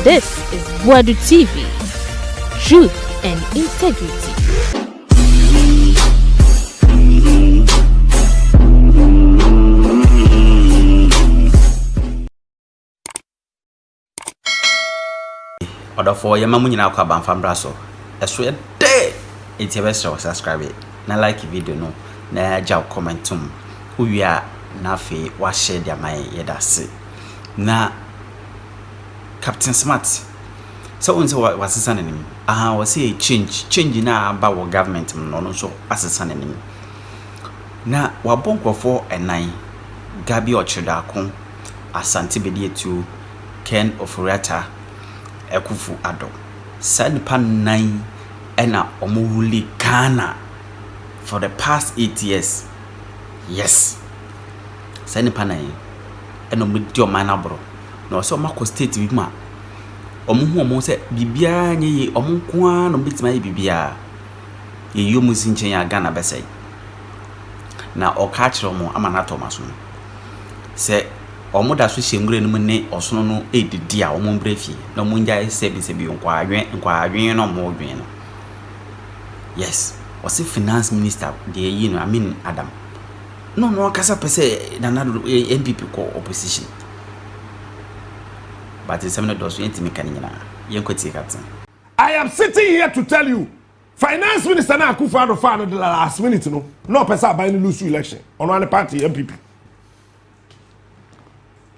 This is Boadu TV. Truth and integrity. Order for your mamma now come from Brasso. A sweet day. It's your best subscribe it. Na like video no. Na jaw comment tum. Who you are na fe wa share their my yedase. Na Captain Smart. So unso was son him. Was say change na about government no so as son him. Na wa bonko for a 9 Gabi Ochidakon Asante Bedietu Ken Ofurata Ekufu Ado Send pan 9 ena omuhuli Ghana for the past 8 years. Yes. Send pan 9 eno medio manabro. No so mako state bi ma. Omuhu omo se bibia nye omo kwa no bitima bibia. Ye yomu sinchen ya Ghana besai. Na oka kire omo amana Thomas no. Se omo da so hyemure no ne osono no edidi a omo brefi na omo nja sebi nkwa adwen no mo dwen no. Yes, was finance minister de Adam. No kasa pese na NPP ko opposition. But it's seven dollars captain. I am sitting here to tell you, finance minister na Akufo-Addo fan the last minute no person by lose election on one party NPP.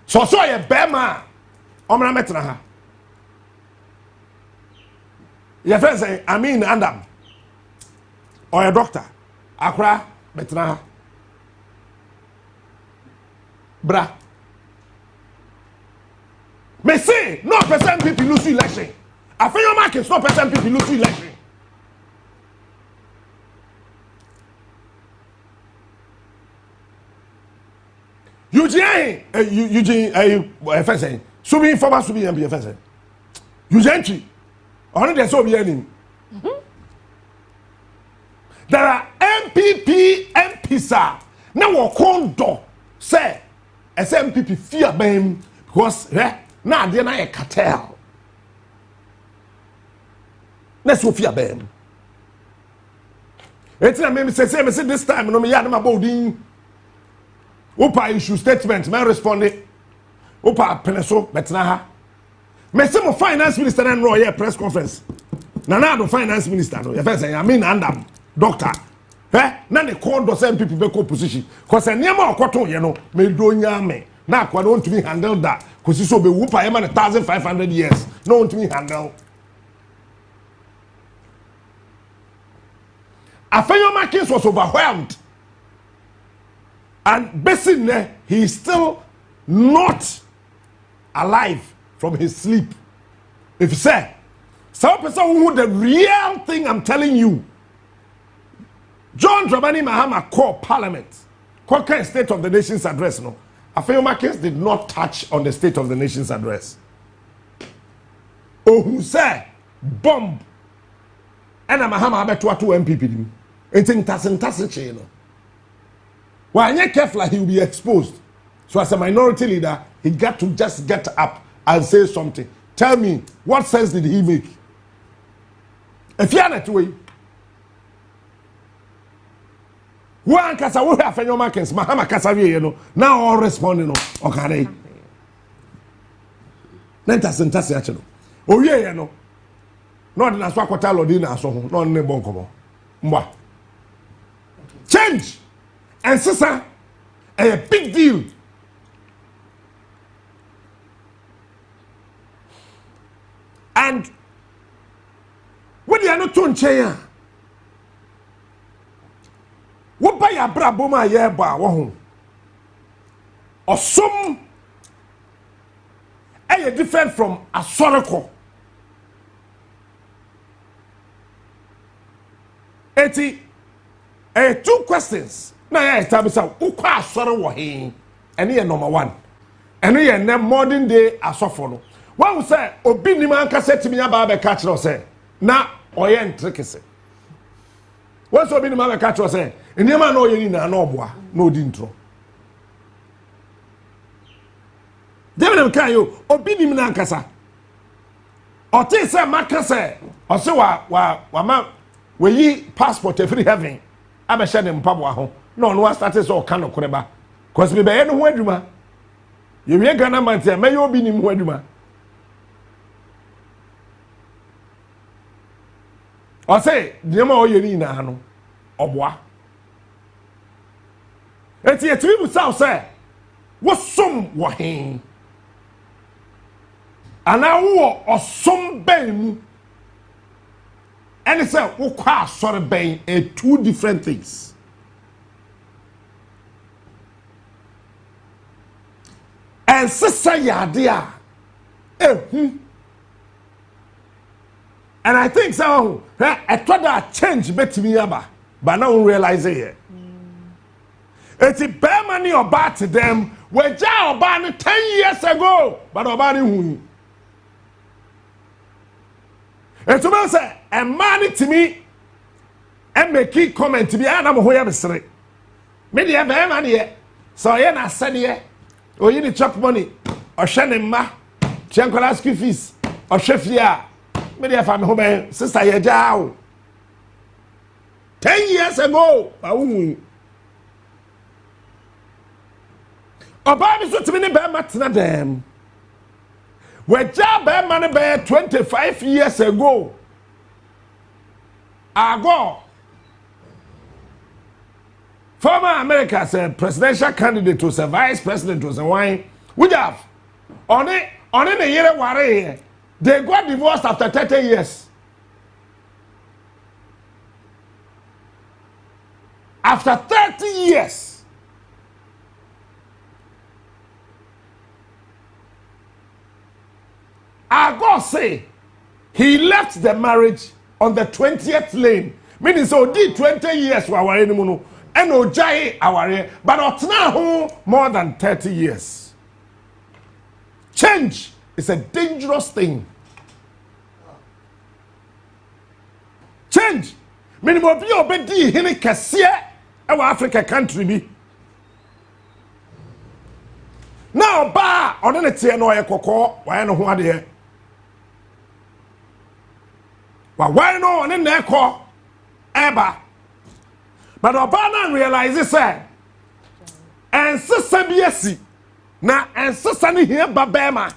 So ye bema omra metna ha. Your friend say Adam or a doctor akra metna ha. Bra. Me say no person people lose election. I feel your market no person people lose election. Eugene Subi informer Subi MP FSN. Eugene only there's so be any. There are NPP MPs now we condo say as MPP fear them because now they na a cartel. Let's go fear them. It's na me say this time no me yard my boarding. Opa issue statement, me respond. Opa peneso betna ha. Me say mo finance minister and no press conference. Na do finance minister no. You first say Adam doctor. Na the call do same people be position. Cause niam okoto ye no me do nya me. Na akwa don't to me handle that. Cause so be whoop I man 1,500 years. No want to me handle. Afenyo Markins was overwhelmed. And basically, he is still not alive from his sleep. If you say, some person who the real thing I'm telling you, John Dramani Mahama called Parliament, called State of the Nation's address. No, Afenyo Markins did not touch on the State of the Nation's address. Oh, who said bomb? And Mahama abetua to MPP. It's in Tassin, you know. When you're careful, he will be exposed. So as a minority leader, he got to just get up and say something. Tell me, what sense did he make? If you're not way, one kasa we have Afenyo Markins, Mahama Kasavi, you know, now all responding, okay. Then that's actually. Oh yeah, you know. Not in a swakota lodina so no ne bonkomo. Mwa. Change. And sister, a big deal. And what they are not doing, Chaya. What by a braboma ye ba wahun? Or some a different from a sorrow. 2 questions. Now I establish who kwa sorrow wa he. And here number 1. And here na modern day asofo. One say obi ni man ka set me aba be catch no say na oye ntrikese. One say obi ni man be catch no say eni man no oye ni na oboa na odi ntro. David kan yo obi ni man kasa. Ote say maka say o se wa ma we yi passport every heaven abehye ne mpaboa ho no no start say o ka no koreba cause me be ye no ho adwuma ye wie Ghana man say me ye obi ni ho adwuma o say nyema o ye ni na no oboa eti etimi bu saw say wo som wo hen ana wo osom ben mu and say wo kwa asore ben two different things. And sister yadia and I think so I thought that change betimi aba but now realize it. It's a bear money or bad to them. We jail ban 10 years ago, but about it. And to me say, a man to me, and make key comment to me. I'm who I'm straight. Maybe a bear money, so I na said ye, or you need chop money, or shannon ma, Chankolaski fees, or chef ya. Maybe if I'm home, sister ye jail. 10 years ago, Oba bi so timi ne be matena dem. We ja be man be 25 years ago. Ago. Former America's presidential candidate was a vice president was a wine. We have on it the year ware. They got divorced after 30 years. After 30 years. God say he left the marriage on the 20th lane. Meaning so did 20 years wa ware nimu no and ojai aware but otna ho more than 30 years. Change is a dangerous thing. Change meaning obi obedi hini kase e wa Africa country bi. Now ba ono ne tie no ye kokko wa no ho ade. Why no one in there call ever? But Obama realizes that and sister BSC now and sister here babema.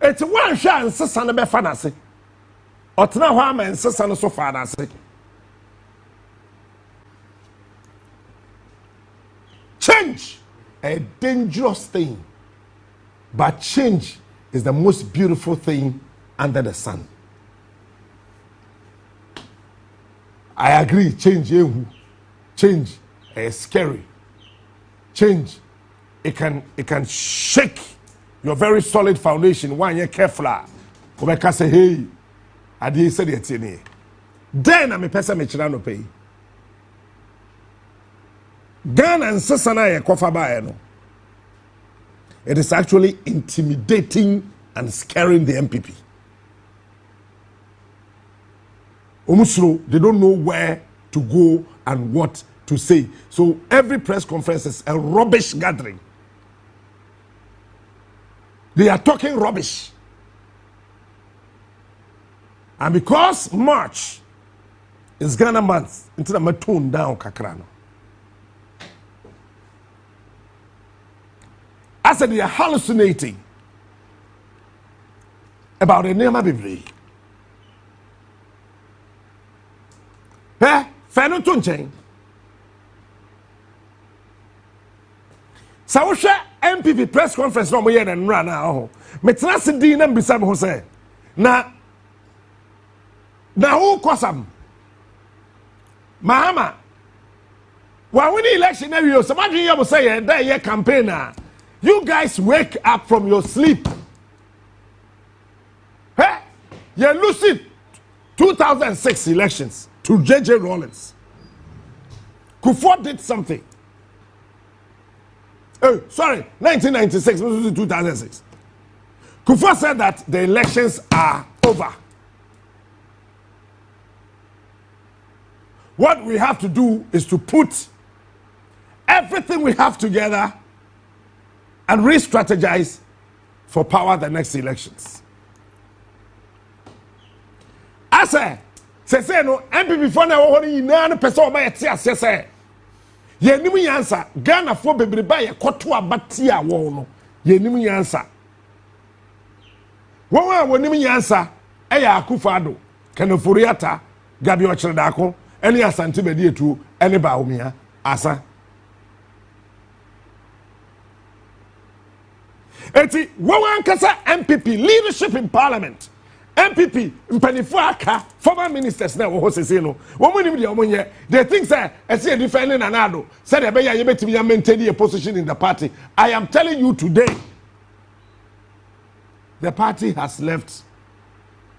It's one shot and sister be fancy. Or now one and sister so fancy. Change a dangerous thing, but change is the most beautiful thing under the sun. I agree, change is scary. Change, it can shake your very solid foundation. One year careful. Obeka say, hey, I did say it. Then I'm a person me chira pay. Ghana and Sasana kofa ba no. It is actually intimidating and scaring the NPP. They don't know where to go and what to say. So every press conference is a rubbish gathering. They are talking rubbish. And because March is Ghana month, until I'm tone down kakrano. I said they are hallucinating about the name of Bible. Feno tunchen. Sawusha NPP press conference no mo ye na nra na ho. Metena se din na mbisa me ho say na who kosam Mahama wa win election na we so madwin ye mo say ye da ye campaign na you guys wake up from your sleep. Hey, you lose it 2006 elections to JJ Rawlings. Kufuor did something. Oh, sorry, 1996, 2006. Kufuor said that the elections are over. What we have to do is to put everything we have together and re-strategize for power the next elections. say no NPP for na wo ni na no pese oba yete ase say ye nim yansa Ghana fo bebreba ye koto abati a wo no ye nim yansa wo nim yansa eya akufado kanoforiata gabi ochredako eni asante bedi etu eni ba omia asa eti wo ankasa NPP leadership in parliament NPP mpanifo aka former ministers na wo sese no wo munim de omonye they think say ese defending anado say they be ya betimi ya maintain a position in the party. I am telling you today the party has left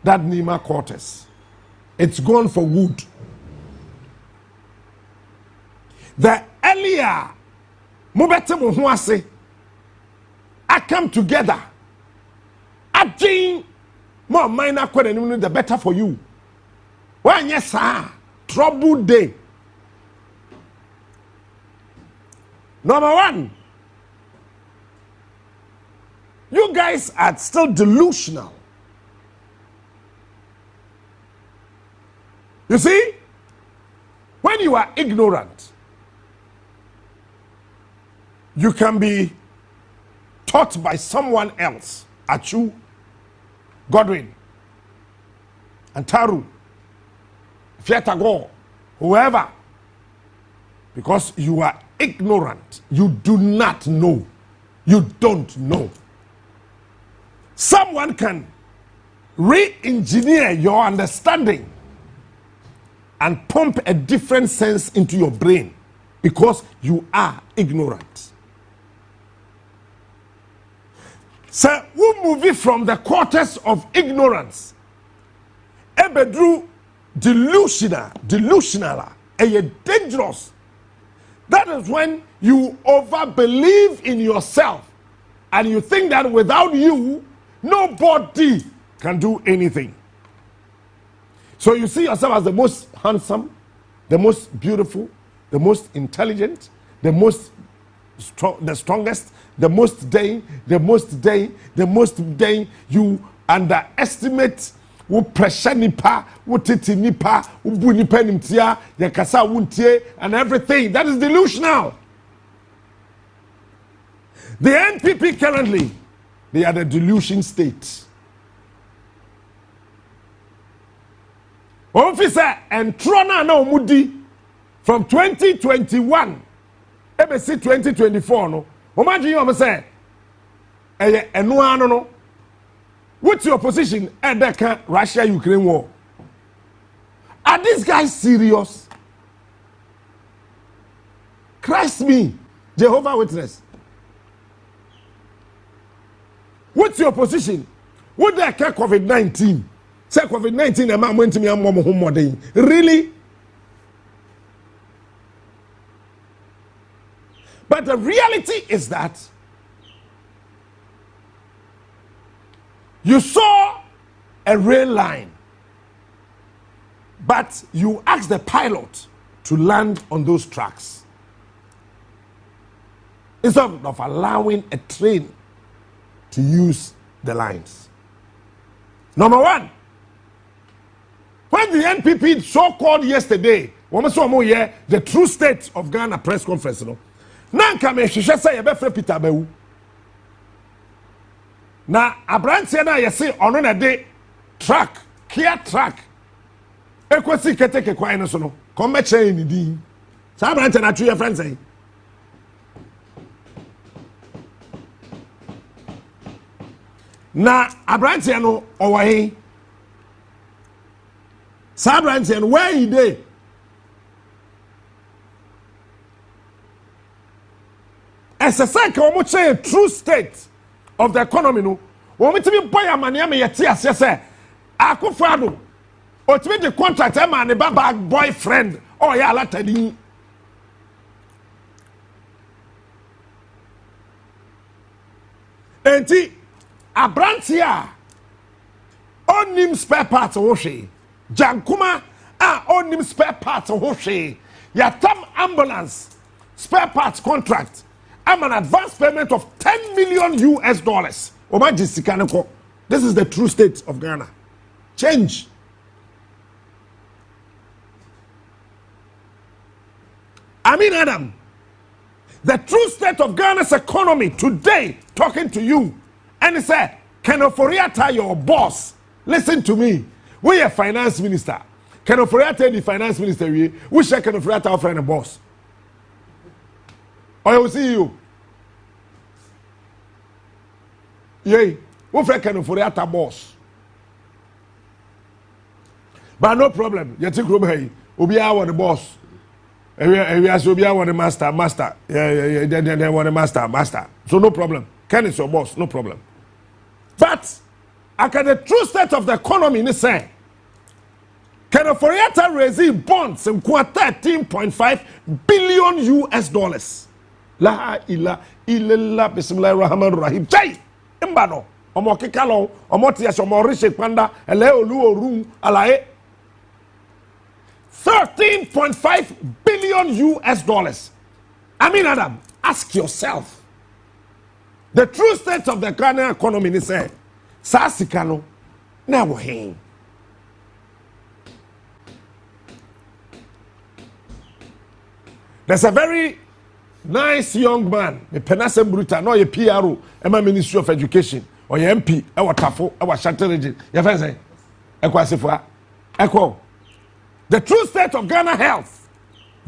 that Nima quarters. It's gone for good. The earlier mobete mo ho ase I come together again more minor question the better for you. When yes sir trouble day. Number one, you guys are still delusional. You see, when you are ignorant, you can be taught by someone else. Achu, Godwin, Antaru, Fiatago, whoever. Because you are ignorant. You do not know. You don't know. Someone can re-engineer your understanding and pump a different sense into your brain because you are ignorant. So we move it from the quarters of ignorance. Ebedru delusional, dangerous. That is when you overbelieve in yourself and you think that without you, nobody can do anything. So you see yourself as the most handsome, the most beautiful, the most intelligent, the strongest, the most day. You underestimate wo pressure nipa, wo titi nipa, wo bu nipa nimtia, ya kasa wuntie, and everything. That is delusional. The NPP currently, they are the delusion state. Officer and Trona na omudi from 2021 ebesi 2024 no imagine you say eno ano no what's your position at the Russia Ukraine war? Are these guys serious? Christ me, Jehovah Witness. What's your position? What the COVID-19? Say COVID-19 am went to me am more day. Really? But the reality is that you saw a rail line, but you asked the pilot to land on those tracks instead of allowing a train to use the lines. Number one, when the NPP so-called yesterday, the true state of Ghana press conference, nanka me hwehwe say ye befre Peter Bawu na abrantie na ye say ono na de track clear track ekosi keteke kwan no so no come chain ni din sa abrantie na twa your friend say na abrantie no owahi sa abrantie no where he dey as a second, say true state of the economy. No, when we buy a money, me yet say, I could follow. Or to the contract, a man, a bad boyfriend, or ya latadi. Enti, a branch here, on him spare parts of Hoshi, Jankuma, on him spare parts of Hoshi, Yatam ambulance, spare parts contract. I'm an advance payment of $10 million US. This is the true state of Ghana. Change. I mean, Adam, the true state of Ghana's economy today, talking to you, and he said, Kenoforiata, your boss, listen to me. We are finance minister. Kenoforiata, the finance minister, we share Kenoforiata offering a boss. I will see you. Yay, we for Kenoforiata boss. But no problem. You think Ruben, Obi our the boss. We as Obi our the master. Yeah. They want the master. So no problem. Ken is your boss, no problem. But after the true state of the economy in the say, Kenoforiata raising bonds in 13.5 billion US dollars. La ila illallah bismillahirrahmanirrahim. Jai imbano. Omo kikalo, omo tias omo rishe kwanda, ele olu oru alae. 13.5 billion US dollars. I mean, Adam, ask yourself. The true state of the Ghana economy is say, Sasikano, now hang. There's a very nice young man, the Penasem Bruta, no, a PRO, Emma Ministry of Education, or your MP, our Tafo, our Shattered Region. Your friend say, Echo. The true state of Ghana health,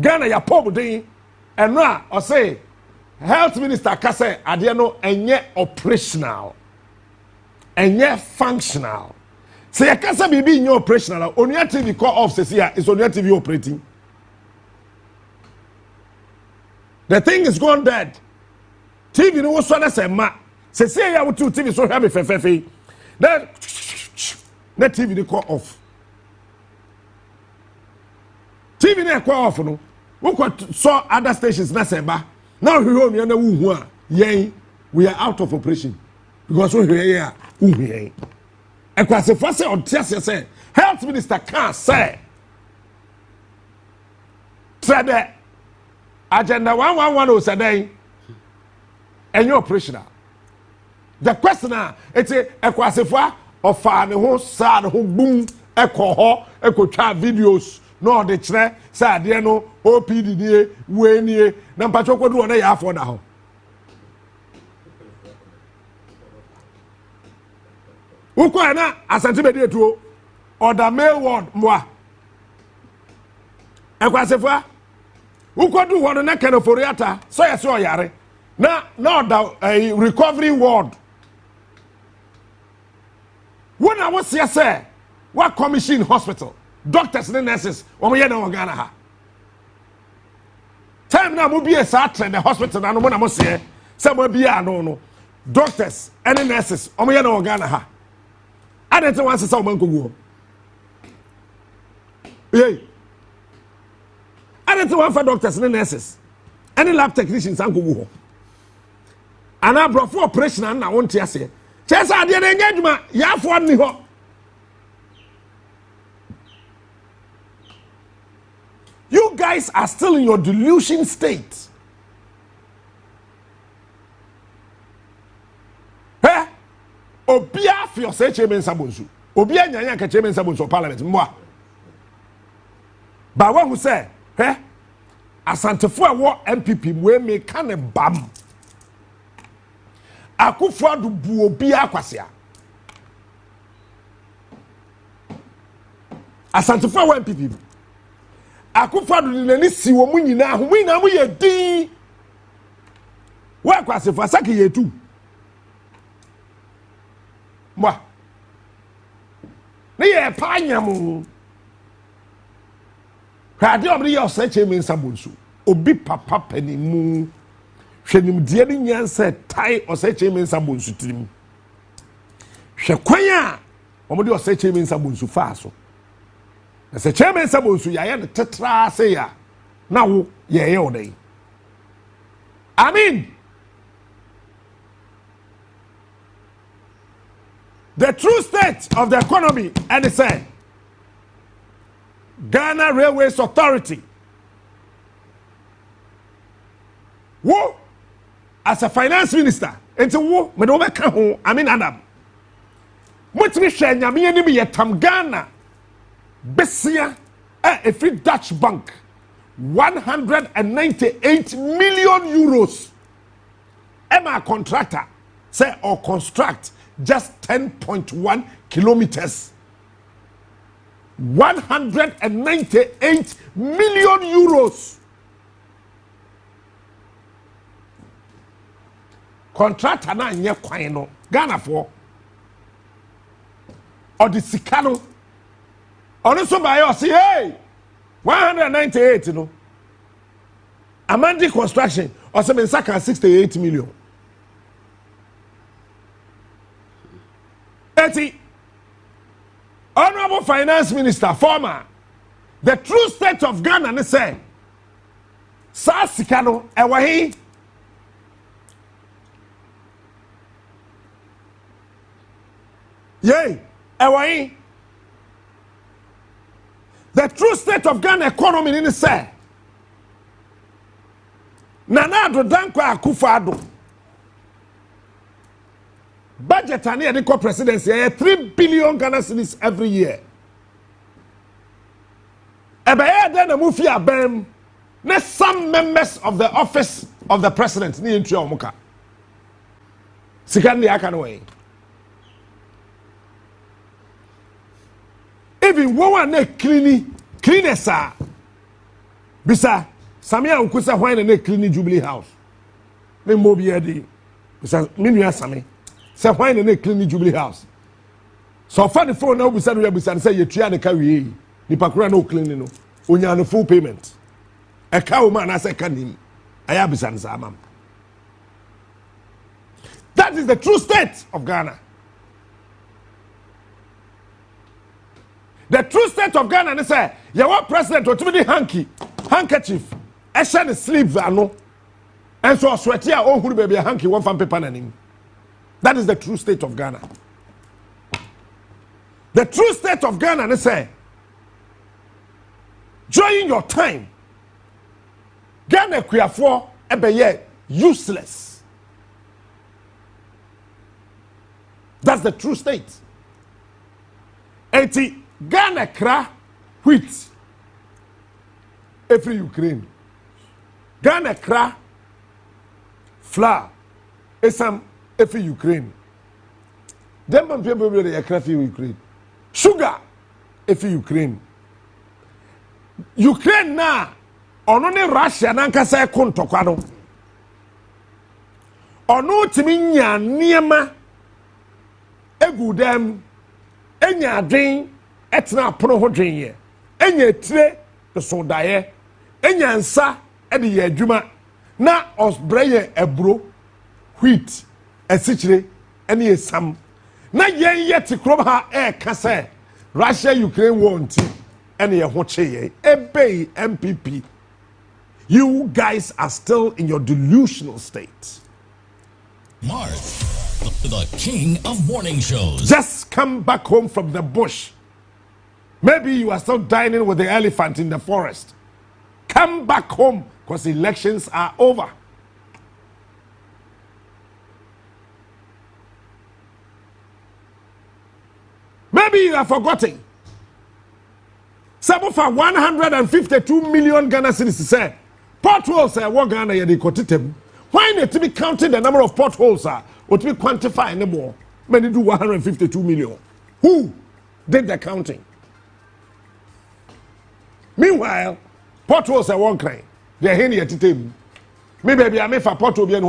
Ghana ya poverty, and now I say, Health Minister Kase Adiano enye operational, enye functional. Say a Kase bibi inye operational. On your TV call off says here is on your TV operating. The thing is gone dead. TV no was one say ma. Say ya with two TV so have me fe. Then the TV they call off. TV na call off no. We saw other stations na say ba. Now we are out of operation because we here. And because the first on say Health Minister can't say the agenda 111 said and you're operational. The question it's a kwasefwa of fan who sad who boom echo videos. No, the chair, sad, no, OPD, Winnie, Nampacho do on a half one now. Ukwana, as Antimedia to or the mail word, moi. And Quasifa, who could do one neck and for Riata, so I saw Yare. Now, the recovery ward. When I was here, sir, what commission hospital? Doctors and nurses, omo ye na Ghana ha. Time na mo be a sat in the hospital na no mo na mo se mo bia no. Doctors and nurses, omo ye na Ghana ha. Adete wan se omo nkogu. Hey. Adete wan for doctors and nurses. Any lab technicians ankogu. Ana bro for operation na won tia se. Chesa ade na engagement ya fo ni ho. You guys are still in your delusion state. Eh? Obia for your say chairman sabonsu. Obia nyanya ka chairman sabonsu parliament moi. But one who say, eh? Asantefo awo NPP we me kan bam. Akufo adu bu obia akwasea. Asantefo awo NPP akufadu ni nani si wo mu nyina ho mu nyina mu ye din wa kwasefo asake ye tu mwa ne ye pa nyam hade obri ye osache me nsabonsu obi papa panimu hwenim die ni nyansa tai osache me nsabonsu tirim hwe kwan a omode osache me nsabonsu fa so. As a chairman, someone who ya tetra say ya now ye day. I mean, the true state of the economy, and it said Ghana Railways Authority. Who, as a finance minister, it's a who, me don't make home. I mean, Adam. What me share nyame ni me yetam Ghana. Bessia, a free Dutch bank. 198 million euros. Emma contractor say or construct just 10.1 kilometers. 198 million euros. Contractor na nye kwan no Ghana for or the sikano ono so buy us hey 198 no Amandi construction or some in Saka 68 million. 80 Honorable Finance Minister former the true state of Ghana ne say sa sikano ewahi yay ewahi the true state of Ghana economy ne say Nana do danko Akufo-Addo budget ani the co-presidency 3 billion Ghana cedis every year. Ebeye den na mufi abem na some members of the office of the president ni entry omuka. Sikandi aka no way. Even one na cleaners bisa Samia ukusa why na clean Jubilee House. Me mobi edi. Bisa me nua Sami. Say why na clean Jubilee House. So far the phone now bisa no bisa say yetua ne ka wie. Nipa kura no clean no. Onya no full payment. E ka o man asa ka nim. Aya bisa nsa amam. That is the true state of Ghana. The true state of Ghana is say your president otumidi handkerchief esha ne sleeve ano and so sweaty a ohuru baby hanky one fan paper nanim. That is the true state of Ghana. The true state of Ghana is say during your time Ghana kuafo ebeye useless. That's the true state. 80 Ghana kra wheat every Ukraine. Ghana kra flour esam every Ukraine. Them man people be the kra for Ukraine. Sugar every Ukraine. Ukraine na ono ne Russia na nkasa ekontokwa no. Ono timi nya niema egu dem enya adwen etna apono ho dwen ye enya tire de sodaye enya nsa e de ye adwuma na osbreye ebro wheat esichire ene esam na yen yeti krom ha e kase Russia Ukraine want ene ye ho cheye ebei NPP. You guys are still in your delusional state. Marth, the king of morning shows. Just come back home from the bush. Maybe you are still dining with the elephant in the forest. Come back home because elections are over. Maybe you have forgotten. Some of our 152 million Ghana citizens say, potholes are what Ghana yedi kotitem. Why need to be counting the number of potholes or to be quantify anymore? Many do 152 million. Who did the counting? Meanwhile, potholes are one kind. They are here at the table. Maybe I may for pothole be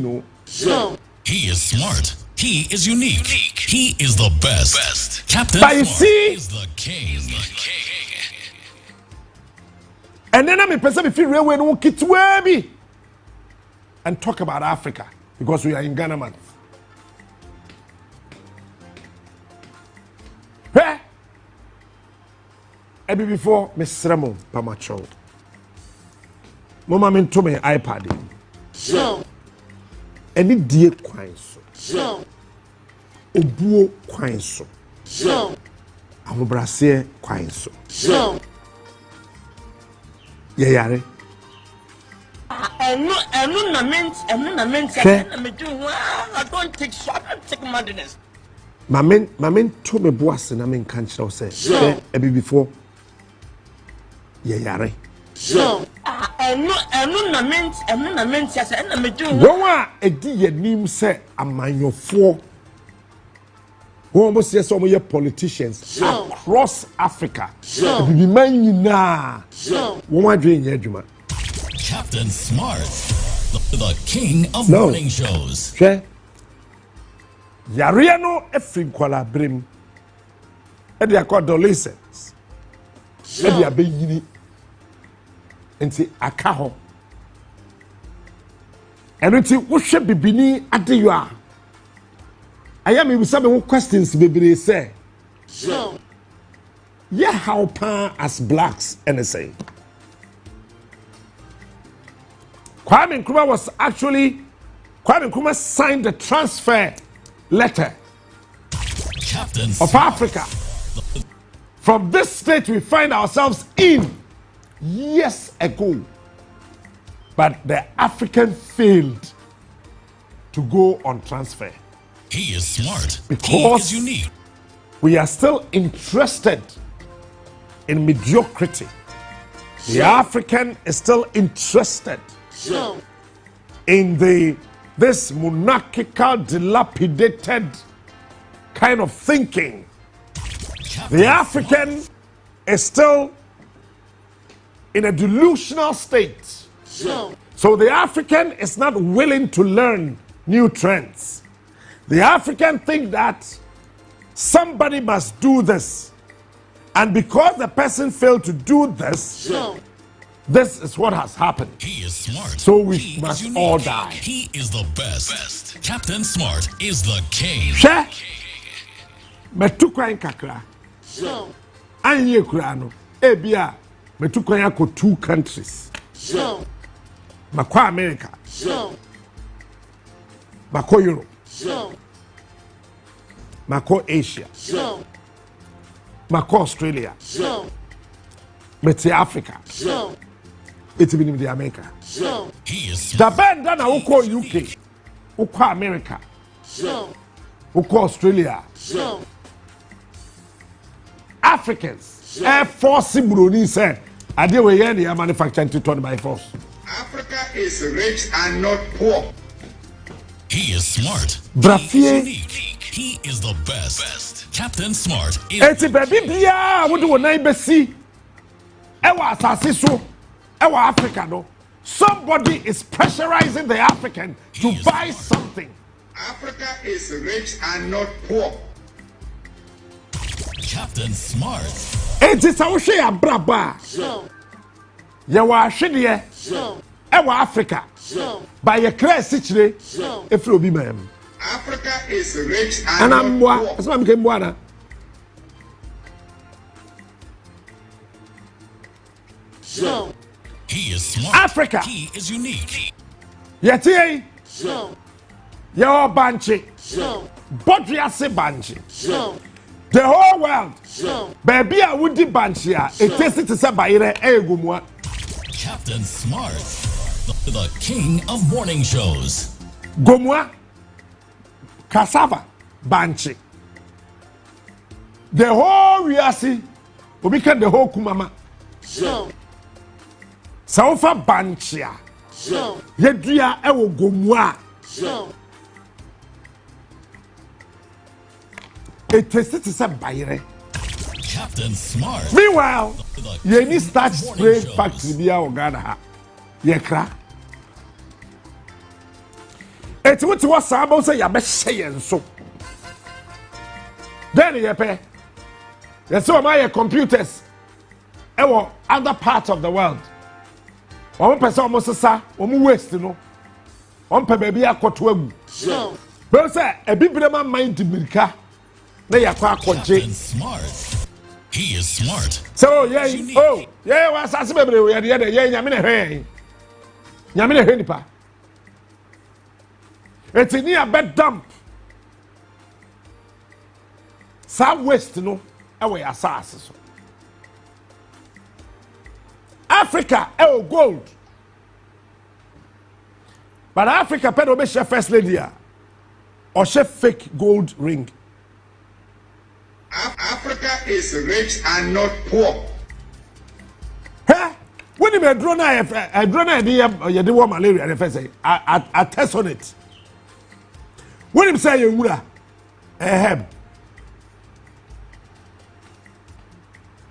no. So he is smart. He is unique. He is the best. Captain But you Smart see, is the king. and then I'm a person if you railway no kitwebi and talk about Africa because we are in Ghana man. Hey, ebi before Miss Remo Pamacho. Mama min to me iPad. So Any die kwan so. so Obuo kwan so. so Ahobrase kwan so. so Ye yare. I don't take shot, I take madness. Mamen to me boas na men kan kyerɛw sɛ ebi before ye yare. Woa edi yenim se amanyofo. Wo mo se so mo ye politicians across Africa. Bibi man nyina. Wo ma dwe nya adwuma. Captain Smart, the king of morning shows. Hwe. Yare no efri kwala brem. E dey call adolescents. E dey abeyini. Enti aka ho. Eno ti wo hwe bibini adeyo a. Aya me bisa me questions bebre say. Yeah, how pan as blacks NSA. Kwame Nkrumah signed the transfer letter Captain of Africa from this state we find ourselves in years ago, but the African failed to go on transfer. He is smart. Because he is unique. We are still interested in mediocrity. The African is still interested in this monarchical, dilapidated kind of thinking. The African is still in a delusional state. So the African is not willing to learn new trends. The African think that somebody must do this. And because the person failed to do this, this is what has happened. He is smart. So we must all die. He is the best. Captain Smart is the king. Share. Metukwan kakra. Anye kurano. Ebia metukwan yako 2 countries. Makwa America. Makwa Europe. Makwa Asia. Makwa Australia. Meti Africa. It's been in the America. He is The band that I call UK, uko America, uko Australia, Africans, Air Force Bruni said, I deal with any manufacturing to turn by force. Africa is rich and not poor. He is smart. Brafie. He is unique. He is the best. Captain Smart is It's a baby bia. What do we name Bessie? Ewa asasiso. Ewa Africa no. Somebody is pressurizing the African to buy something. Africa is rich and not poor. Captain Smart. It is a share braba. Yawa shidie. Ewa Africa. By a clear situation, if you be ma'am. Africa is rich and And I'm not what? That's why I'm getting one. He is smart. Africa. He is unique. Yeti. Your banchi. Bodriase banchi. The whole world. Baby, I would do banchi. It tastes to say by egumwa. Captain Smart, the king of morning shows. Gomwa. Cassava banchi. The whole riasi. We become the whole kumama. Saufa banchia. Yedria ewo gomwa. It tastes to say bayre. Captain Smart. Meanwhile, The you king need start of morning spray shows. factory bia o Ghana ha. Ye kra. Eti wuti wa sabo say ya be hye so. Then ye pe. Ye say o ma ye computers. Ewo other parts of the world. One person almost sa, one waste no. One pe baby akoto agu. But say e bibire ma mind mirika. Na yakwa akoje. Captain Smart. He is smart. So yeah, yeah, was as bebre we dey there, yeah, nyame na hwe. Nyame na hwe nipa. Etini abed dump. Sa waste no, e we asase so. Africa, gold. But Africa, pedo be chef first lady or chef fake gold ring. Africa is rich and not poor. Huh? When you drone a drone idea, you do want malaria. If I say, I test on it. When you say you would have,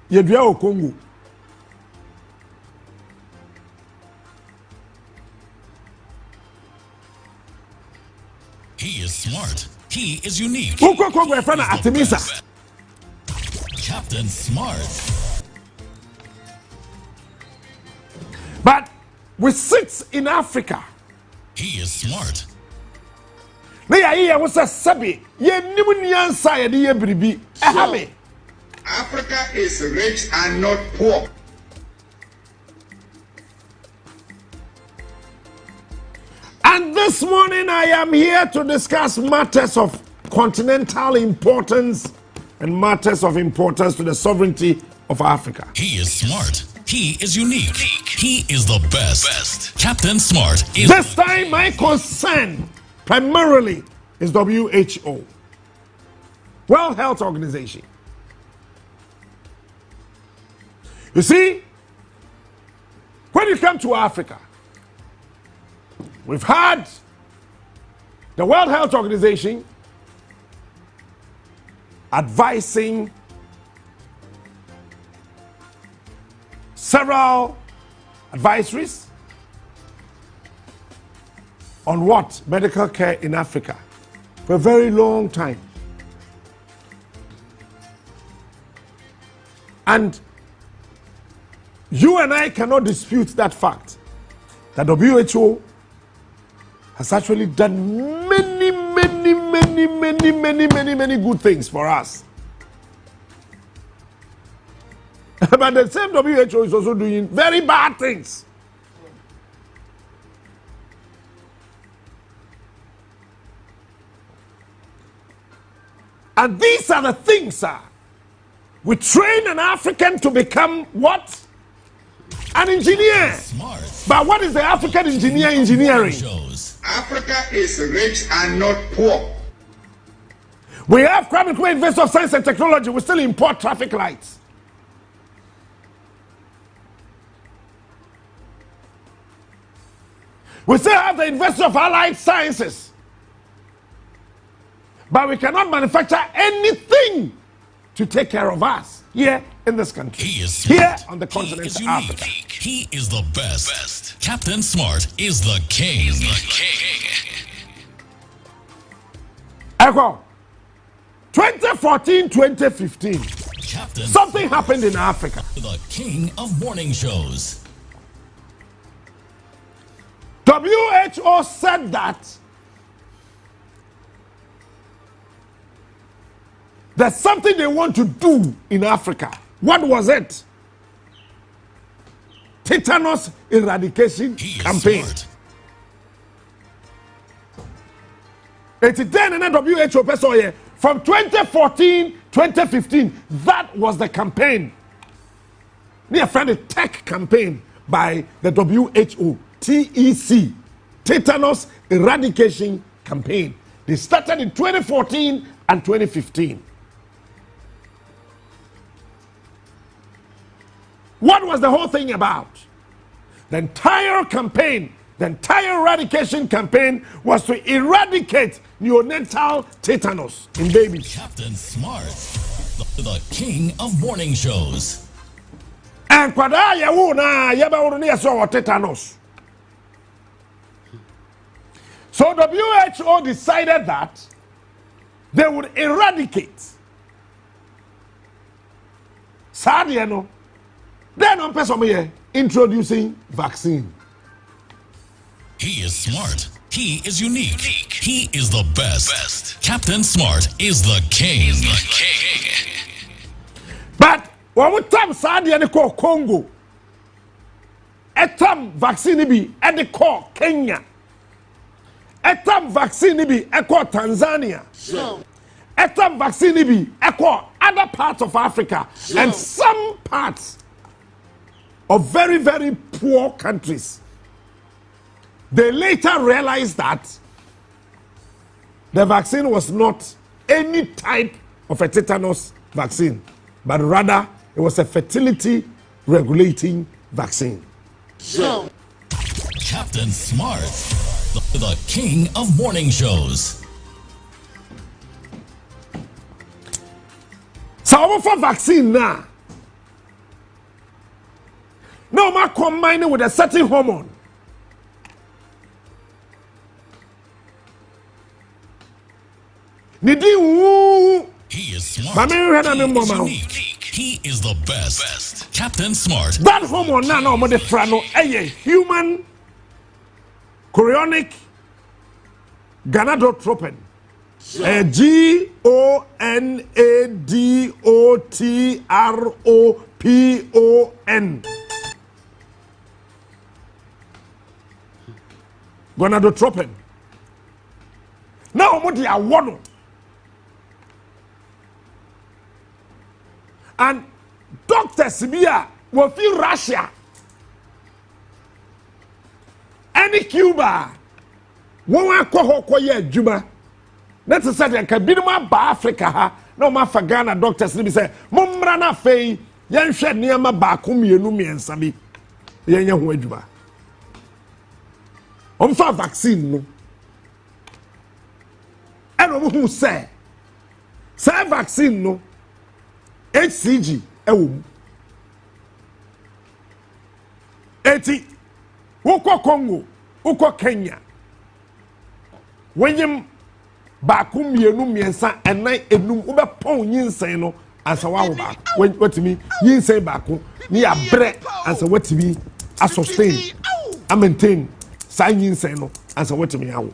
you do Congo. He is smart. He is unique. Who Congo friend Artemisa? Captain Smart. But we sit in Africa. He is smart. Now was a sabi. Ye nimunian side ye bribi. Ehame. Africa is rich and not poor. And this morning I am here to discuss matters of continental importance and matters of importance to the sovereignty of Africa. He is smart. He is unique. He is the best. Captain Smart is... This time my concern primarily is WHO, World Health Organization. You see, when you come to Africa, we've had the World Health Organization advising several advisories on what medical care in Africa for a very long time. And you and I cannot dispute that fact that WHO has actually done many good things for us. But the same WHO is also doing very bad things. And these are the things, sir. We train an African to become what? An engineer. Smart. But what is the African engineer engineering? Africa is rich and not poor. We have Kwame Nkrumah University of Science and Technology. We still import traffic lights. We still have the University of Allied Sciences. But we cannot manufacture anything to take care of us here in this country. He is here smart. on the continent of He is Africa. unique. He is the best. Captain Smart is the king. Echo. 2014, 2015. Captain Something happened in Africa. the king of morning shows. WHO said that there's something they want to do in Africa. What was it? Tetanus eradication He is campaign. smart. It's then in the WHO person here from 2014, 2015. That was the campaign. Near friend a tech campaign by the WHO, TEC, Tetanus Eradication Campaign. They started in 2014 and 2015. What was the whole thing about? The entire campaign, the entire eradication campaign was to eradicate neonatal tetanus in babies. Captain Smart, the king of morning shows. And kwada yawo na yaba ne yaso tetanus. So WHO decided that they would eradicate. Sadie no. Then on person here introducing vaccine. He is smart. He is unique. He is the best. Captain Smart is the king. But when we time Sadie ne call Congo, etam vaccine bi e de call Kenya. Etam vaccine bi e call Tanzania. Etam vaccine bi e call other parts of Africa and some parts of very, very poor countries. They later realized that the vaccine was not any type of a tetanus vaccine, but rather it was a fertility regulating vaccine. Show. Captain Smart, the king of morning shows. So for vaccine now. No more combined with a certain hormone. He is smart. He is unique. He is the best. Captain Smart. That hormone now no more the frano. Human chorionic gonadotropin. GONADOTROPON. Gonadotropin. Now what they are one. And doctors here will feel Russia. Any Cuba. One kwa Juba. Let's say that Kabinuma ba Africa ha. No ma fa Ghana doctors ni say momra na fei yen hwe niam ba ko mienu miensa bi yen ho adwuma. Fa vaccine no. And who say vaccine no HCG ewo. Eti woko Congo, woko Kenya. When you baako mienu miensa enai enum ubepon yinsen no ansa wa ba wetimi yinsen baako ni ya bre ansa wetimi a sustain a maintain sa yinsen no ansa wetimi awo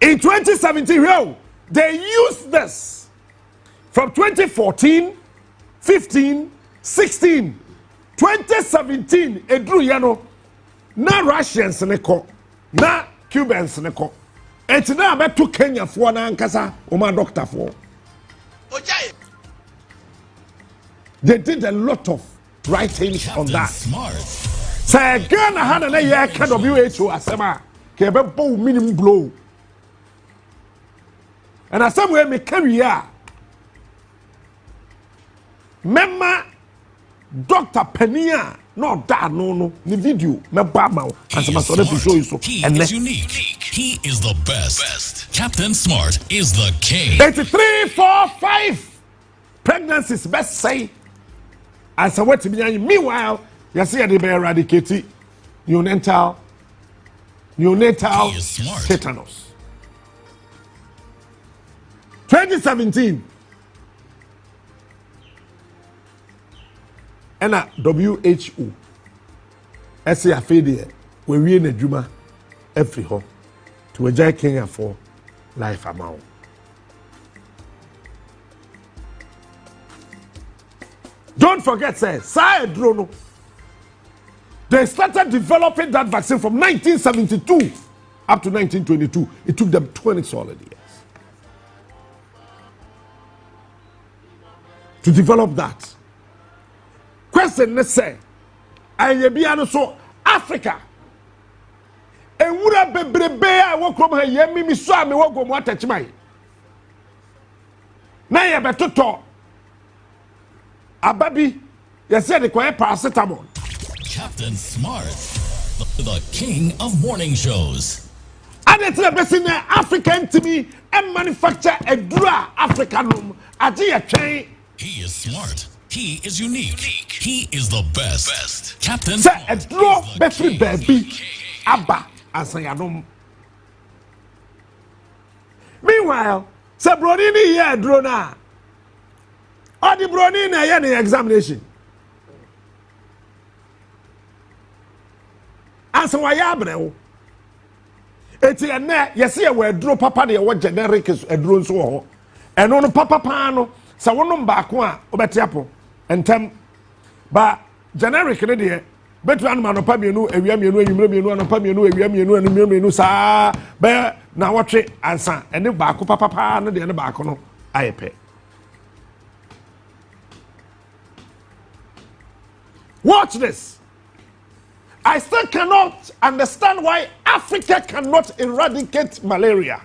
in 2017 they used this from 2014 15, 16, 2017, edru yano, na Russians neko, na Cubans neko. Eti na abetu Kenya for na ankasa, oma doctor for. They did a lot of right things on that. Say Ghana had a year kind of WHO asema, kebe bo minimum blow. And as somewhere me carry ya. Memma Dr. Penia no da no the video me bama and some sort of show you so and is unique. He is the best. Captain Smart is the king. 83, 4, 5 pregnancies best say as a what to be meanwhile you see they be eradicate neonatal tetanus 2017 and a WHO essay affair we in a juma every home to a Kenya for life amount. Don't forget, side drone. They started developing that vaccine from 1972 up to 1922. It took them 20 solid years to develop that. Question let's say, I so Africa. And would have been bear walk from her yemi mi saw me walk what touch my. Now you better talk. A baby, you said the quiet paracetamol. Captain Smart, the king of morning shows. And it's the best in African to me and manufacture a dra African a chain. He is smart. He is unique. He is the best. Captain Smart. A draw battery baby. Abba as I am. Meanwhile, Sabronini here drona. Or the Bronina here the examination. As why abreu. Eti ene yesi e we draw papa de we generic e draw so ho. Eno no papa pa no sa wonom baako a obeti apo entem ba generic ne de betu anu anopa mienu ewia mienu enwumre mienu anopa mienu ewia mienu anu mienu saa be na wotwe ansa ene baako papa pa no de ene baako no ayepe. Watch this. I still cannot understand why Africa cannot eradicate malaria.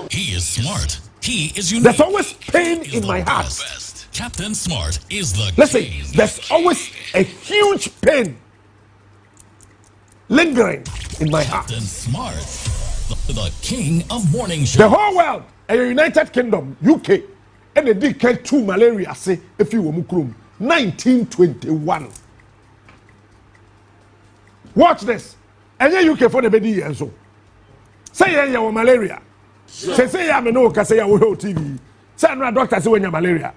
He is smart. He is unique. There's always pain He is in the my heart. best. Captain Smart is the Listen, king. there's always a huge pain lingering in my heart. Captain Smart, the king of morning show. The whole world, a United Kingdom, UK, and the DK2 malaria say if you were 1921. Watch this. And UK for the baby years so. Say you malaria. Say you no can say you TV. Say no doctor say when you malaria.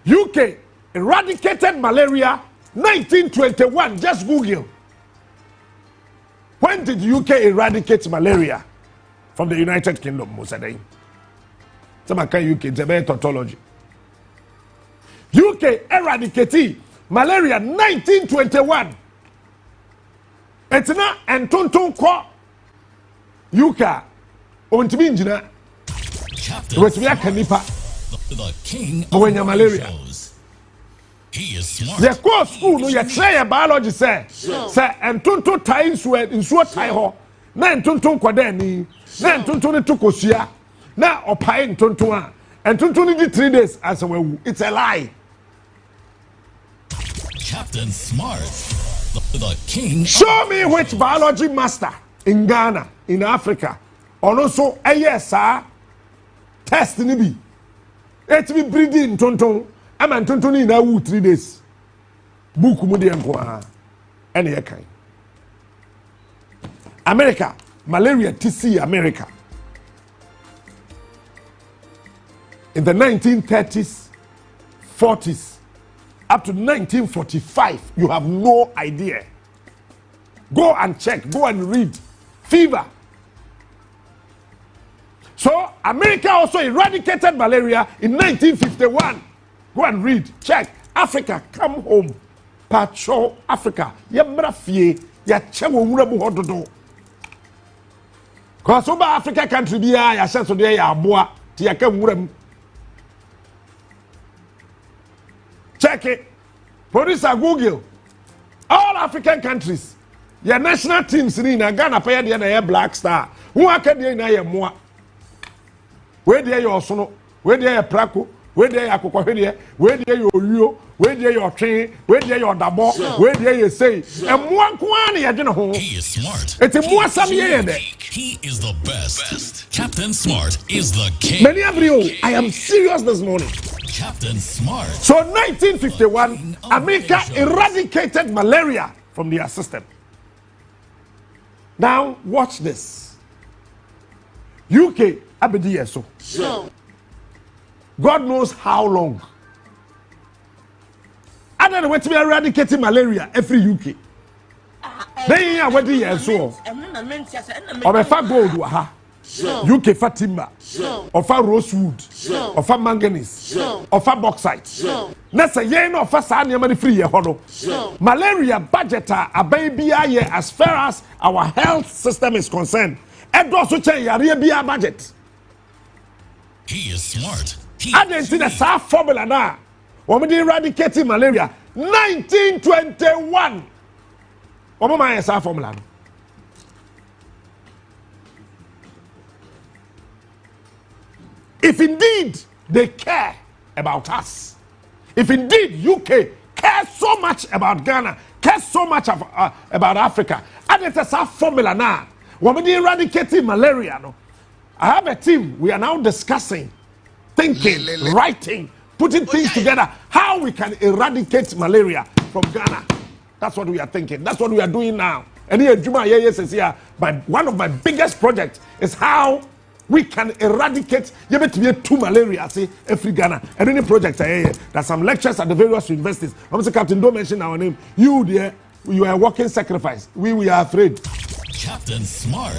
UK eradicated malaria 1921. Just Google. When did UK eradicate malaria from the United Kingdom? Musadei. Some UK it's a tautology. UK eradicated malaria 1921. It's not and tonton ko UK. Ontimi njina. The king of malaria. shows. He is smart. The course school no you try biology say and tonton tie in so tie ho. Na tonton kwada ni. Na tonton ne tokosua. Na opai tonton a. And tonton ni 3 days as a it's a lie. Captain Smart, the king. Show me which biology master in Ghana, in Africa, or also a yes, sir. Test ni bi. It be breeding tonton. I'm an tonton in a 3 days. Book mudi enko any kind. America, malaria TC America. In the 1930s, 40s, up to 1945, you have no idea. Go and check, go and read. Fever. So, America also eradicated malaria in 1951. Go and read, check. Africa, come home. Pacho Africa. Yemra fie, ya chewo wurabu hododo. Because over Africa country biya ya senso de ya aboa ti ya ka wuram. Check it. Producer Google. All African countries. Your national teams in Ghana pay the Black Star. Who are can na ye moa? Where there your sono? Where there your praco? Where there your cocoa? Where there your rio? Where there your train? Where there your dabo? Where there you say? And one kwani ya dina ho. He is smart. It's a more some year. He is the best. Captain Smart is the king. Many of you, I am serious this morning. Captain Smart. So 1951, America eradicated malaria from their system. Now watch this. UK abedi so. God knows how long. I don't know what to be eradicating malaria every UK. Then you what year so. Obefa gold ha. UK Fatima, offer rosewood, offer manganese, offer bauxite. Nessa yen offer sanya free hono. Malaria budget a baby as far as our health system is concerned. And also change your budget. He is smart. I didn't see the SAF formula now. When we eradicating malaria, 1921. What my SAF formula? If indeed they care about us, if indeed UK cares so much about Ghana, cares so much about Africa, and it's a formula now. When we eradicating malaria, no, I have a team. We are now discussing, thinking, writing, putting things together, how we can eradicate malaria from Ghana. That's what we are thinking. That's what we are doing now. And here, Juma, yes, here. But one of my biggest projects is how we can eradicate two malaria every Ghana. And any project there's some lectures at the various universities. I'm saying, Captain, don't mention our name. You there, you are a walking sacrifice. We are afraid. Captain Smart,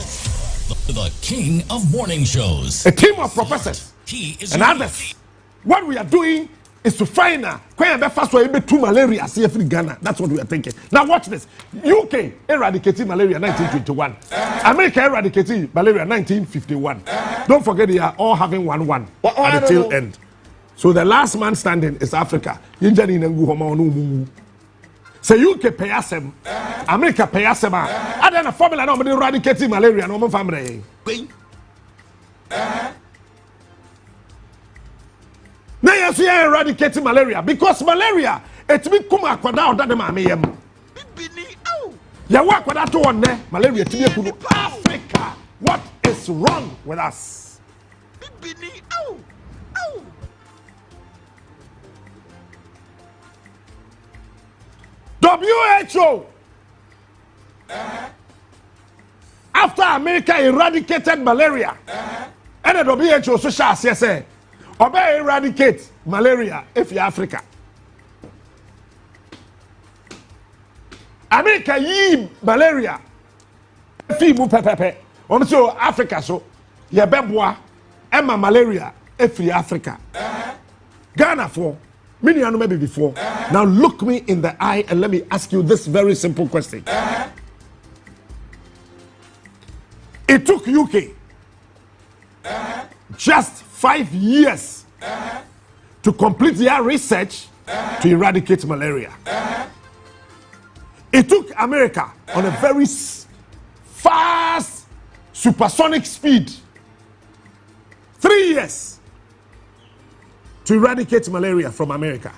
the king of morning shows. A team of professors and others. What we are doing is to find out two malaria every Ghana. That's what we are thinking. Now watch this. UK eradicated malaria 1921. America eradicated malaria 1951. Don't forget they are all having 1-1 at the tail end. So the last man standing is Africa. Say UK pay asem, America pay asem. I don't know formula no me eradicate malaria no me family. Now you see eradicate malaria because malaria it be come akwada oda dem ameyem. Ya wa akwada to one malaria ti be kunu Africa. What is wrong with us? WHO after America eradicated malaria and the WHO so shall say obey eradicate malaria if you Africa. America yi malaria fi mu pepepe so Africa so ye beboa emma malaria if you Africa. Ghana for many are maybe before. Now look me in the eye and let me ask you this very simple question. It took UK just 5 years to complete their research to eradicate malaria. It took America on a very fast supersonic speed 3 years to eradicate malaria from America.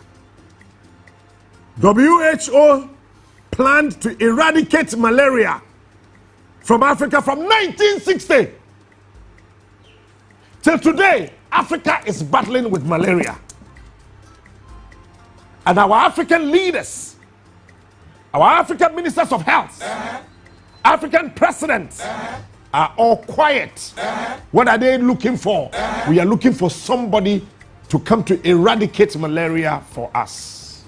WHO planned to eradicate malaria from Africa from 1960 till today. Africa is battling with malaria, and our African leaders, our African ministers of health, African presidents are all quiet. What are they looking for? We are looking for somebody to come to eradicate malaria for us.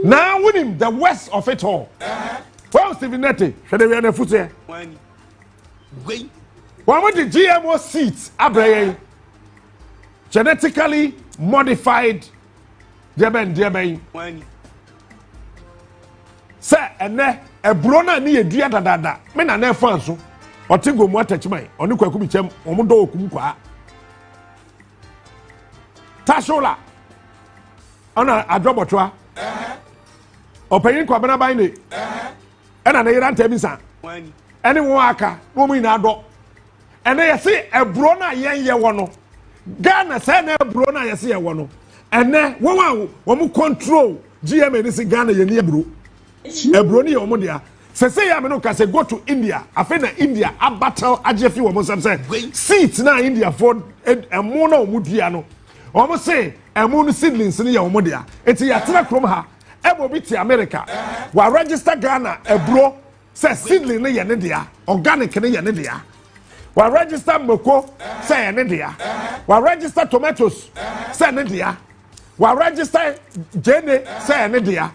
Now winning the worst of it all. Well, Stephen Nette, should they be on the foot here? One with the GMO seeds, genetically modified. Sir, and there a brona near dear dada. Men are never fun so. Or tingo more touch my on the Kwakubichem, Omudo Kumqua. Tashola on a drop or two. Or paying Kwabana by me. And an Iran Temisa. Any waka, woman in dog. And they say a brona yen ye wano. Ghana send a brona ye see a wano. And then one control GM and this Ghana ye near brew. A brony or modia. Say I'm no say go to India. I find India a battle a Jeffy woman say seats now India for a mono mudiano. Almost say a moon seedlings in your modia. It's a yatra from her. Ebo biti America. Wa register Ghana a bro say seedling ne India. Organic ne India. Wa register Moko say India. Wa register tomatoes say India. Wa register Jene say India.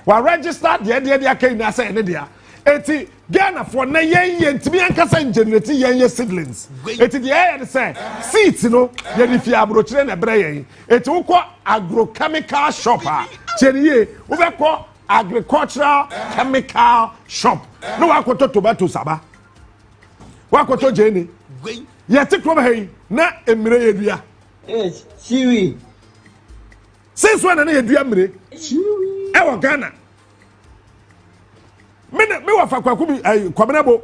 Wa register the idea Kenya say India. Eti Ghana for na yen to be ankasa generate yen seedlings. Eti the air say seeds no yen if you abrochire na breye. Eti ukọ agrochemical shop a cheriye ubekọ agricultural chemical shop. No wakoto tomato saba. Wakoto jene. Yeti krom hey na emire yedua. Siwi. Since when na yedua mire? Siwi. Ewo Ghana. Me wa fa kwakubi kwamenabo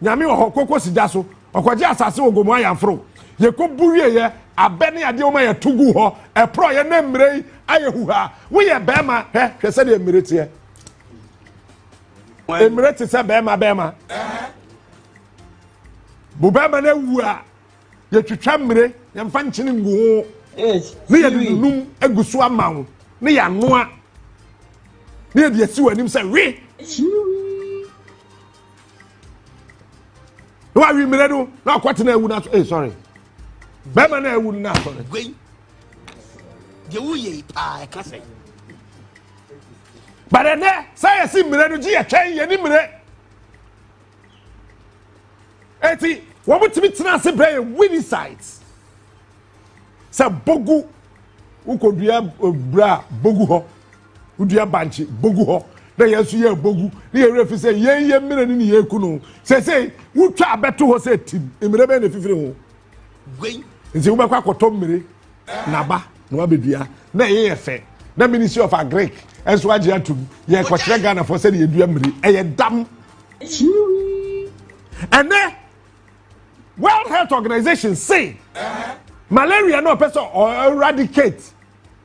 nyame wo hokoko sidaso okwaje asase ogomu ayamfro ye ko buwie ye abene ade o ma ye tugu ho e pro ye na mmirei ayehuha wo ye bema he hwese de mmirete e mmirete se bema bu bema na wu a ye twetwa mmire ye mfa nkyene ngu ne ye dunum agusu amawo ne ya noa ne ye de asi wanim se we why we meredo na kwate na ewu na sorry bema na ewu na sorry gwen de wuye pa ka say but ne say si meredo ji ye twen ye ni mere eti wo mutimi tena se bre winning sides sa bogu ukodua bra bogu ho udua banchi bogu ho na yesu ye bogu na ye refi say ye mere ni ye kunu say wutwa abeto ho say tim emere be na fifire ho gwen nti wo bakwa koto mere na ba na wabedua na ye fe na ministry of agric enso agye atum ye kwatre Ghana for say ye dua mmiri eye dam ene World Health Organization say malaria no person or eradicate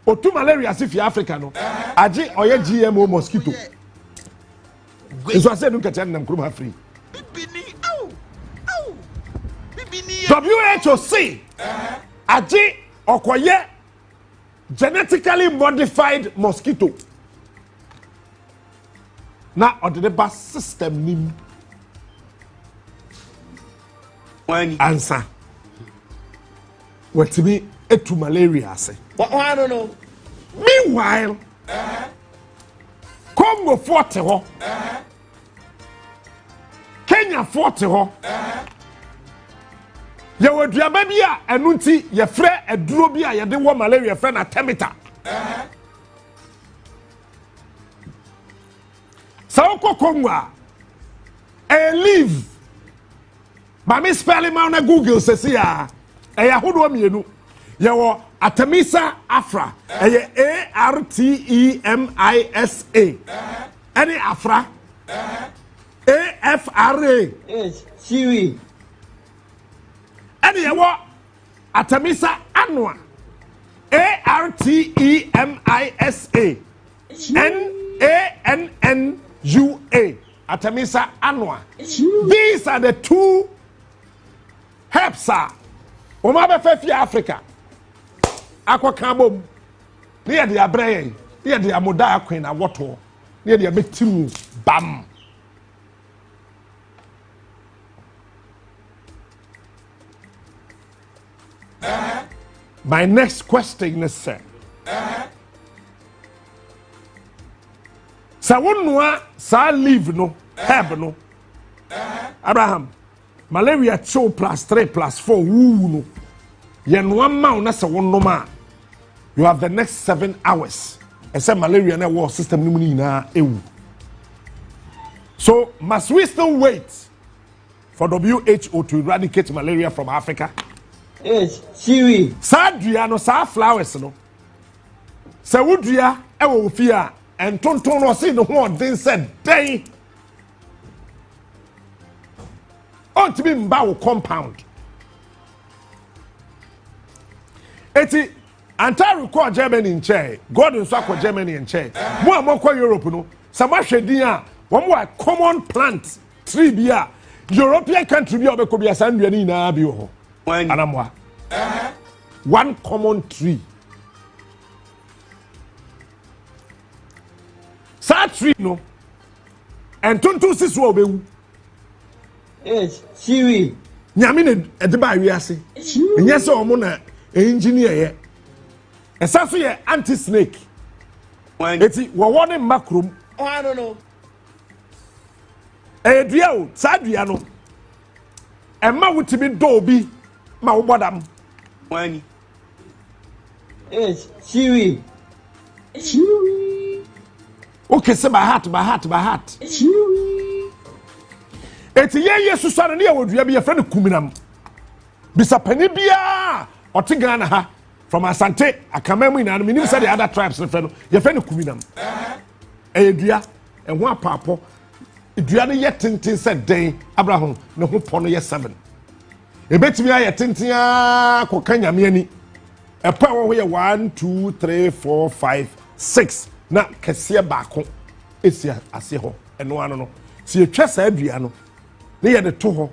otu malaria si fi Africa no agye oye GMO mosquito enso say no kete nam krom afri WHO say agye okoye genetically modified mosquito na the bus system nim When answer what me etu malaria say I don't know. meanwhile Congo 40 ho Kenya 40 ho ye waduaba bia enu nti ye frɛ aduro bia ye de wo malaria frɛ na temita sa ko Congo a leave ba me spelling ma na Google sesi a ya hodo mienu ye wo Artemisa afra ye ARTEMISA any afra AFRA Yes, Siri. and ye wo Artemisa anua ARTEMISA NANNUA Artemisa anua. These are the two herbs Oma be fe fi Africa akwa bom ne ye de abrɛ ne ye de amoda akwen na woto ne ye de metimu bam my next question is sir sa wonua sa leave no herb no Abraham malaria 2 + 3 + 4 woo no ye no ma na se wonoma you have the next 7 hours say malaria na war system no ni na ewu so must we still wait for WHO to eradicate malaria from Africa? Yes, Siri. Sadria no sa flowers no sa wudua e wo fi a entonton no se no ho den said den on to be mba wo compound eti anta record Germany in chair God nso akọ Germany in chair mo amokọ Europe no sa ma hwedin a wo mo common plant tree bi a European country bi obekọ bi asandua ni na bi ho anamwa one common tree sa tree no entonton siso obewu. Yes, Siri. Nyame ne de ba wiase enye se omo na engineer ye esa so ye anti snake eti wo wone makrom I don't know. dua o sa dua no emma wutimi do bi ma wo bodam When? Yes, Siri. okay say by heart eti ye susare ne ye wodua bi ye frɛ no kuminam bisa pani bia ɔte Ghana ha from Asante Akamamu ina no minim say the other tribes ne frɛ no ye frɛ no kuminam dua ɛho apapo dua no ye tenten sɛ den Abraham ne ho pɔ no ye 7 ebetimi aye tenten a ko kanyame ani ɛpɔ a wo ye 1 2 3 4 5 6 na kɛseɛ baako esi ase ho ɛno ano no si etwa saa dua no ne ye de to ho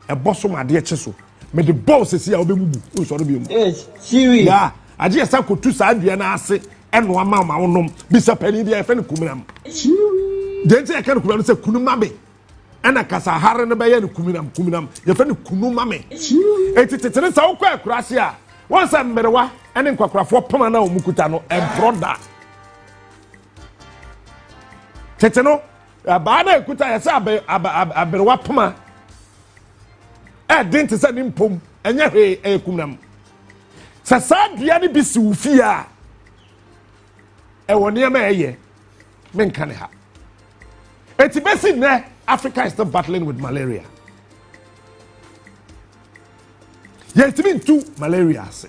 ɛbɔ so ma de ɛkye so me de balls esi a obebubu nsɔre bi mu Yes, Siri. ya agye esa kotu saa dua na ase ɛno ama ma wonom bisa pani bia ɛfɛ ne kuminam de nti ɛka ne kuminam sɛ kunuma be ɛna kasa hare ne bɛyɛ ne kuminam yɛfɛ ne kunuma me eti tetere sa wokɔ akurase a wɔn sɛ mmerewa ɛne nkwakorafoɔ pama na wɔn kuta no ɛmfroda tete no ba na ekuta yɛsɛ aberewa pama den te sɛ ne mpom ɛnyɛ hwee ɛkumnam sɛ saa dua ne bi si wo fie a ɛwɔ nneɛma ɛyɛ menka ne ha eti bɛsi nnɛ Africa is still battling with malaria yɛntimi ntu malaria ase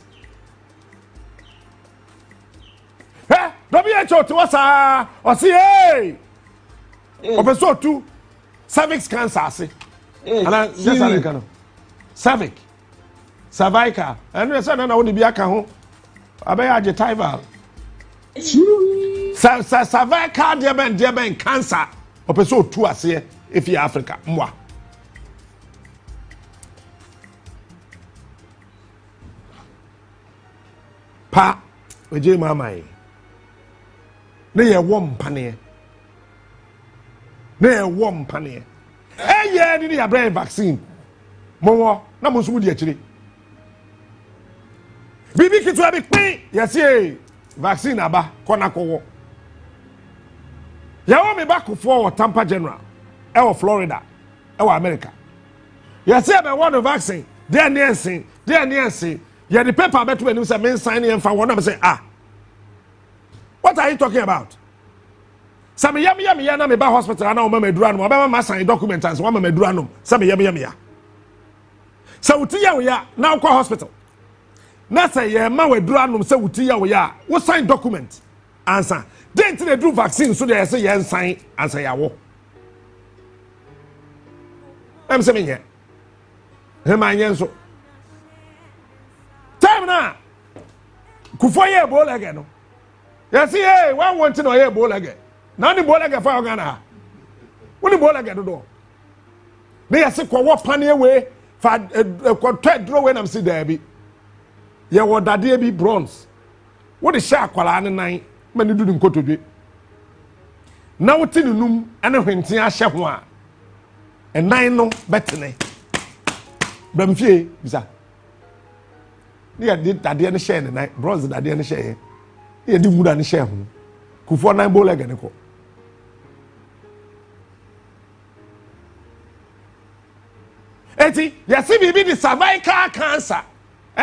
WHO WHO to us or see hey episode 2 cervix cancer say and just an kind of cervical and we say na won bi aka ho abaya adjectival cervical diabetes cancer episode 2 ase if you Africa mwa pa oje mama yi ne ye wo mpane eye ni ya brain vaccine mo na mo sumu di akire bibi kitu abi pin yesi vaccine aba kona kowo yawo me back for Tampa General Florida America yesi be one vaccine there near yeah, the paper bet when you say men sign and for one of say what are you talking about? Some yummy na me ba hospital na o ma medura no ba ma sign document and so ma medura no some yummy ya. So uti ya we ya na kwa hospital. Na say ye ma wedura no say uti ya we ya wo sign document answer. Then they do vaccine so they say ye sign answer ya wo. Em say me here. He ma yen so time na kufo ye ebola again no you see hey one want to know ye ebola again na ni ebola again for Ghana woni ebola again do me you see kwa wo pane we fa kwa draw when am see there bi ye wo dade bi bronze wo de sha akwala ne nan ma ni du ni nkotodwe na wo ti nunum ene hwenten ahye ho a enan no betene bramfie bisa ni did dade ne share ne bronze dade ne share ye di muda ne share ho kufo nan bola ga ne ko eti ya si bibi di cervical cancer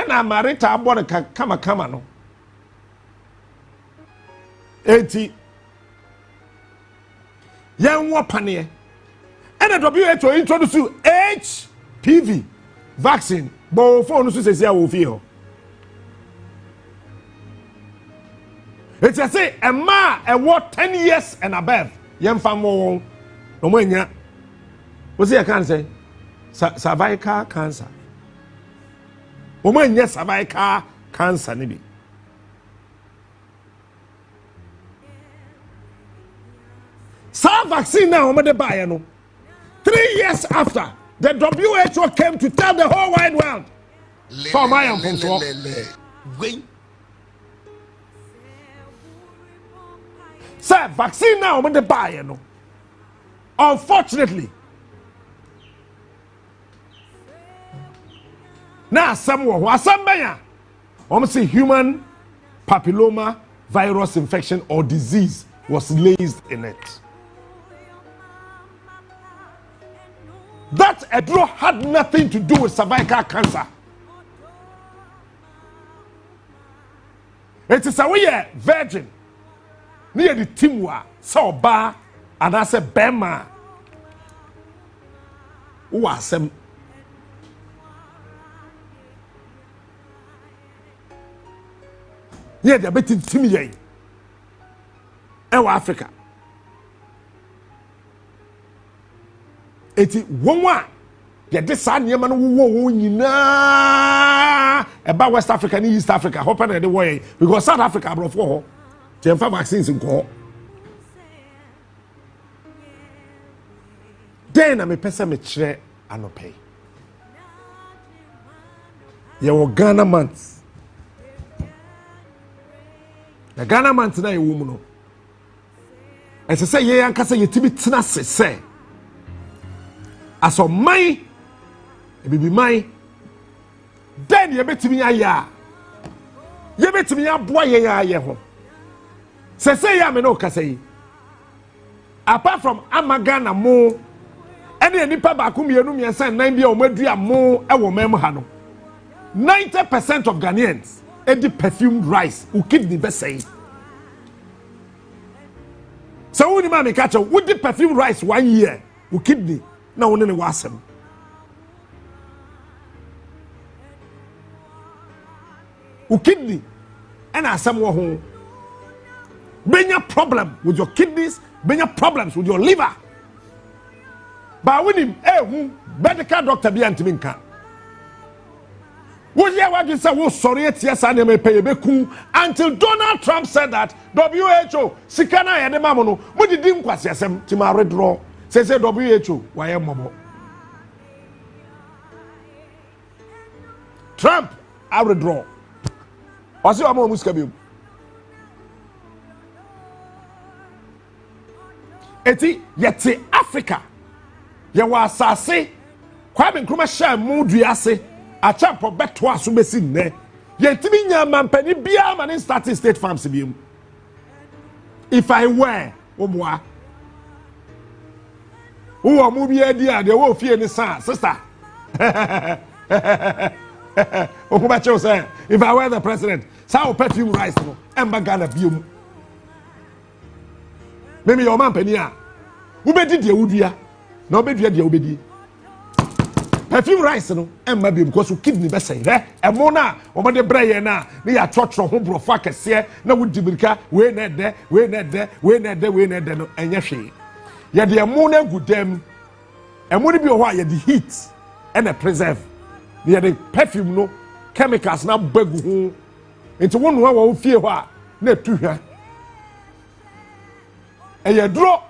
na marita abore kama no eti yan wo pane na WHO introduce HPV vaccine bo phone so say wo fi ho. It's a say a man what 10 years and above. Young family, no more. What's it? I can't say cervical cancer. Woman, yes, cervical cancer. Maybe. Some vaccine now, I'm the buyer. No, 3 years after the WHO came to tell the whole wide world. So my am from Sir, vaccine now when they buy no. Unfortunately, now someone who say human papilloma virus infection or disease was laced in it. That drug had nothing to do with cervical cancer. It is a way virgin. Near the timwa so ba and I said bema who are some yeah the betting timye Africa eti wonwa ye de sa niema no wo nyina about West Africa and East Africa hope na the way because South Africa bro for the vaccines in call. Then I may pesa me chere anope. Your Ghana months. The Ghana months na woman. As I say, ye ankasa ye tibi tina say. As of my, be my. Then ye betimi aya. Ye betimi aboa ye ho. Say ya me no kase. Apart from Amagana mo, any nipa ba kumienu miensa nan bia o madua mo e wo mem ha no. 90% of Ghanaians eat perfumed rice, who kidney be say. So woni ma me catch who did perfumed rice 1 year, who kidney na woni ne wasem. Who kidney and asem wo ho. benya problem with your kidneys, benya problems with your liver. But when him, medical doctor be antiminka. What year what you say? Oh, sorry, yes, I never pay until Donald Trump said that WHO, Sikana and the Mamono, what did you quasi to my red draw? Says WHO, why am I? Trump, I withdraw. What's your mom muskabi? Eti yeti Africa. Yawa asase. Kwame Nkrumah share mudu yase. Achampo beto aso besi nne. Yetimi nya mampani bia man start state farms bi. If I were omwa. Who are movie idea de wo fie ni san sister. If I were the president, so perfume rice no emba Ghana biom. Maybe your man penia. Who be did you udua? No be dua dia obedi. Perfume rice no emba biom because you kidney be say eh emo na o de braye na ya trotro ho brofo akese na wudi birika we na de no enye hwe. Ye de emo na gudem. Emo ni bi o ho ye the heat and a preserve. Near the perfume no chemicals na bagu ho into one wa fie ho a na tuhwa e ye dro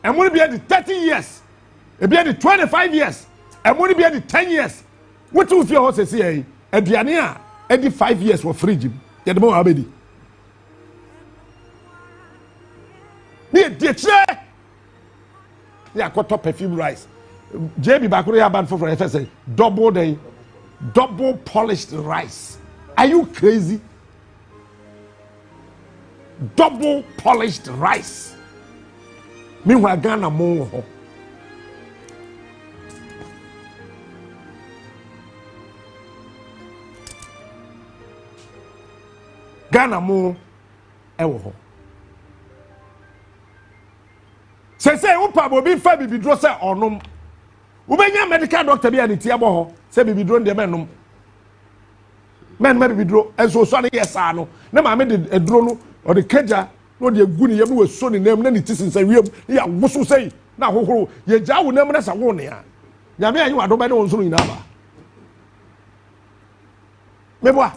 e mo be the 30 years e be the 25 years e mo be the 10 years what you fie ho se se e aduane a e di 5 years for fridge ye de mo abedi ni de kire ya koto perfume rice JB Bakuri Aban for FSA double polished rice. Are you crazy? Double polished rice. Meanwhile, Ghana more. Ghana more. Ewo. Say upa bobi fa bibi dro say onum. Ubenya medical doctor bi ani tiabo ho say bibi dro ndem enum. Men bibi dro enso so na yesa no. Na ma me de edro no o de keja no de egu ni yem no so ni nem na ni tisin say wiem ya woso say na hohoro ye ja wo nem na sa wo ne a. Nyame anyi wado be ne won so nyina ba. Meboa.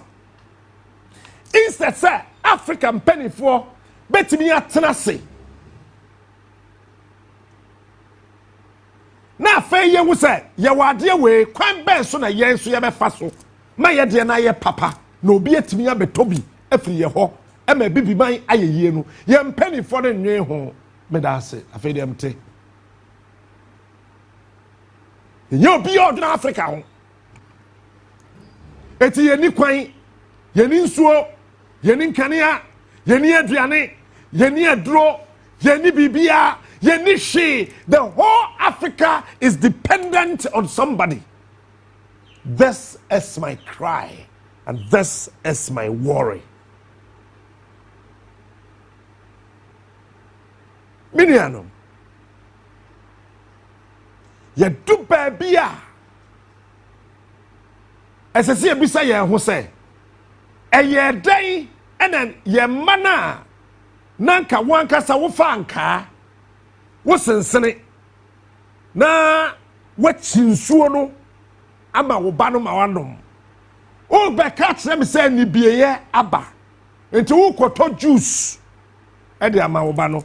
Instead say African penny for betimi atena se. Na fe ye wo se ye wade we kwan ben so na ye so ye be fa so ma ye de na ye papa na obi atimi abetobi afiri ye ho e ma bibi man ayeye no ye mpani for ne nwe ho me da se afi dem te ye obi odun Africa ho eti ye ni kwan ye ni nsuo ye ni nkanea ye ni aduane ye ni aduro ye ni bibia. The whole Africa is dependent on somebody. This is my cry, and this is my worry. Miniano, ye do babia. As I see a bisaya who say, a ye day and then ye mana nanka wanka sa wufanka. Wosensene na wachinsuo no ama wo ba no ma wanom o be ka kire me say ni bieye aba enti wo koto juice e de ama wo ba no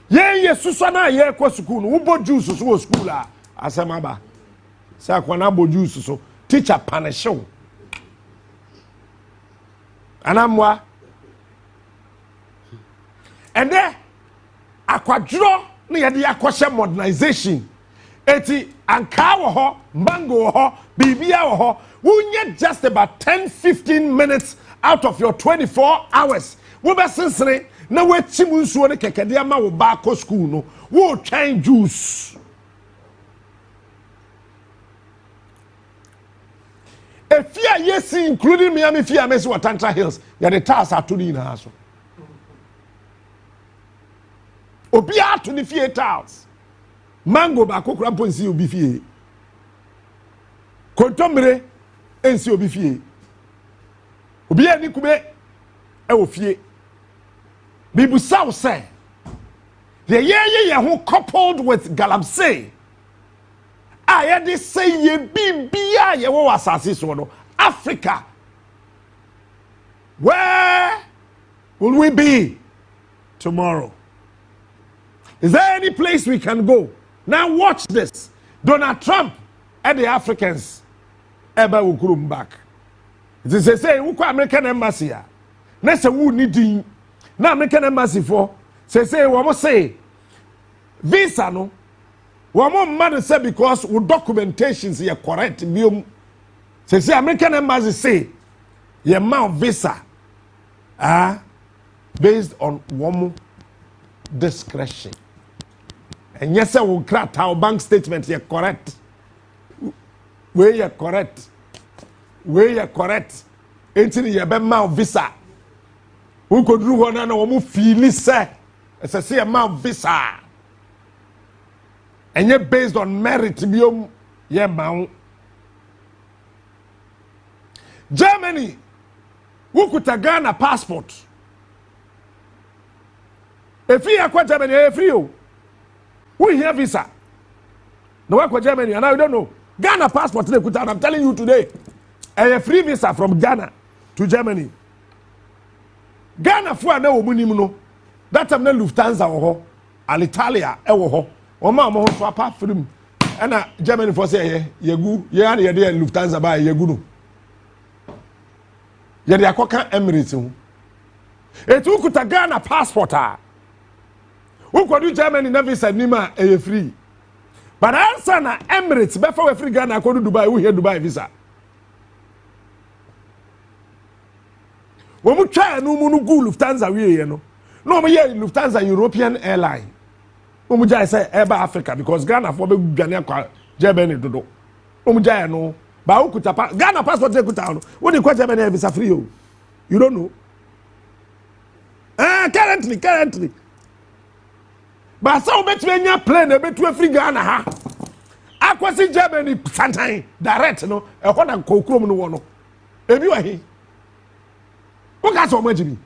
ye yesuso na ye kwa school no wo bo juice so wo school a asema ba say akwana bo juice so teacher punish you anamwa and there akwadro na yade akoshe modernization eti anka wo ho mango wo ho bibia wo ho wunye just about 10-15 minutes out of your 24 hours wo be sensere na wachi mu nsuo ne kekede ama wo ba ko school no wo twan juice efia yesi including Miami Fia Messi Watantra Hills yade tas atuni na so obi ato ni fie tiles mango ba kokura ponsi obi fie kontomre ensi obi fie obi ani kube e wo fie Bibu South say, the ye who coupled with Galamsey. I had this say ye be ye was assassin Africa. Where will we be tomorrow? Is there any place we can go? Now watch this. Donald Trump and the Africans ever will come back. They say who American embassy ya. Next who need now American embassy for say we must say visa no. We more mad say because we documentations are correct. Say American embassy say your amount visa based on one discretion. And yes, I will crack our bank statement. You're correct. Where you're correct. Where you're correct. Until you have a visa. Who could do one and one feel say? As I say, a visa. And you're based on merit. Yeah, man. Germany. Who could have Ghana passport? If you are Germany, you're free. We have visa. No work with Germany, and I don't know. Ghana passport, I'm telling you today. A free visa from Ghana to Germany. Ghana for no minimum. That time no Lufthansa or Alitalia or Mama swap from and Germany for say Yagu, yeah, Lufthansa by Yagunu. Yadia Coca Emirates. It took a Ghana passport. Who could do Germany never said Nima a free. But answer na Emirates before we free Ghana go to Dubai, we hear Dubai visa. When we try no munu go Lufthansa we you know. No we hear Lufthansa European airline. When we just say Eba Africa because Ghana for be Ghana Germany do. When we just no but who could Ghana passport take down. When you Germany visa free you. You don't know. Currently. But so bet me nya plane e betu afri Ghana ha. Akwasi Germany santan direct no e ho na kokrom no wo no. Ebi wa hi. Who so much be?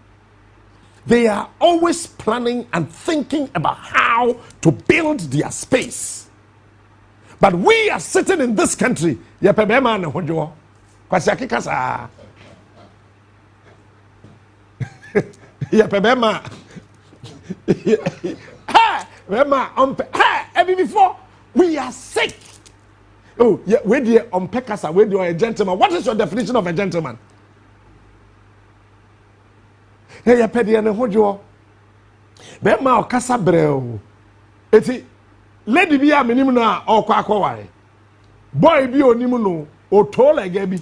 They are always planning and thinking about how to build their space. But we are sitting in this country, ye pebema na hojo. Kwasi akika sa. Ye pebema. Before we are sick. Oh, yeah, where do you unpack us? Where do you a gentleman? What is your definition of a gentleman? Hey, ya pedi ane hojo. Bema okasa breo. Eti lady bi a menimu na okwa akware. Boy bi onimu no oto lege bi.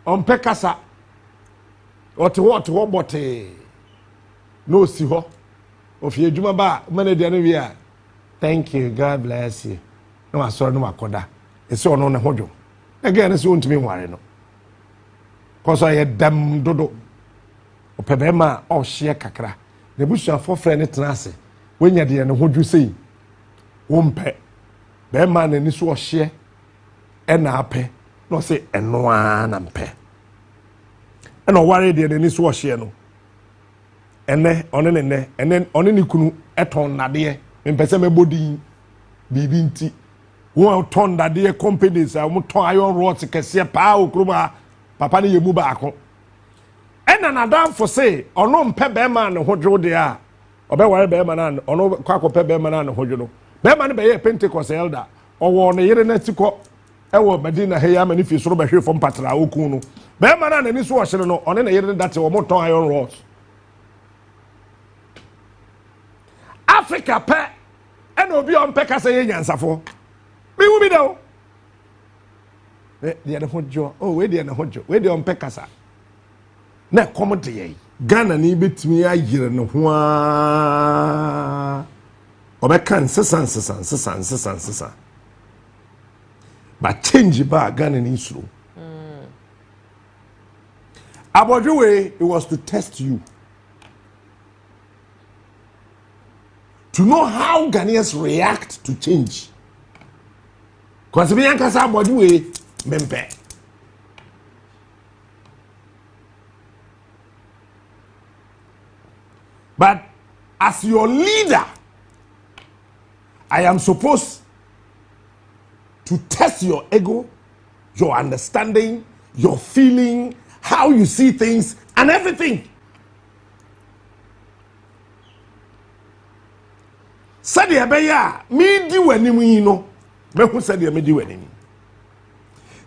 Unpack us. Oto bote. No si ho. Of your Juma ba, Manadiana, thank you, God bless you. No, I saw no Makoda. It's all on a hojo. Again, it's soon to be worried. Because I had damn dodo. O Pebema or Shia Kakra. The bush are for friend at Nasi. When you're the and what you say. Wompe. Bearman and this was share. And I pay. No say, and no one and pay. And no worry, dear, and this was share no. And then on any kunu eton nade mpese me body bibi nti wo ton nade companies a mo ton iron rods kese pa okroma papa ne yemu ba ako ena nadam for say ono mpe be man ne hodwo de a obe ware be man na ono kwakọ pe be man na hodwo no be man be ye Pentecost elder owo ne yere na tiko ewo Medina he ya mani fi soro be hwe fom patra okun no be man na ni so wo hye no one na yere date wo mo ton iron rods Africa pe and obi on peka say nyansafo me wu bi do de hojo oh we de hojo we de on peka sa na come to ye Ghana ni betimi ayire ne ho a obeka nsesan but change ba Ghana ni suru Abojuwe, it was to test you. To know how Ghanaians react to change. Because we can't say Abojuwe, mempe. But as your leader, I am supposed to test your ego, your understanding, your feeling, how you see things, and everything. Said the me di wani you know. Me who said me di wani.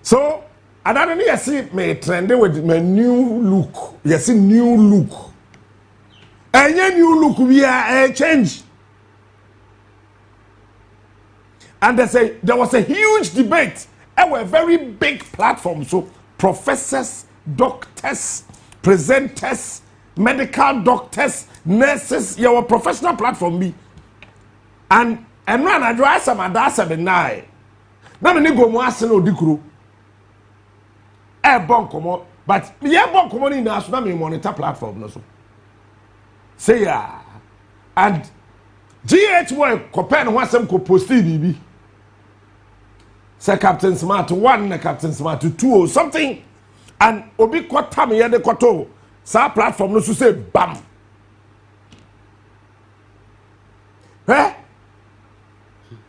So I don't know see me trending with my new look. You see new look. And your new look we are a change. And there was a huge debate. A very big platform. So professors, doctors, presenters, medical doctors, nurses, your professional platform be. And when I drive some at that 7-9, now me go mo aseno dikuru. Bon komo, but me bon komo ni na so na me monitor platform no so. Say ya. And GH boy compare no asem ko posti bibi. Say Captain Smart 1 na Captain Smart 2 or something. And obi kwata me de koto. Sa platform no so say bam. Eh?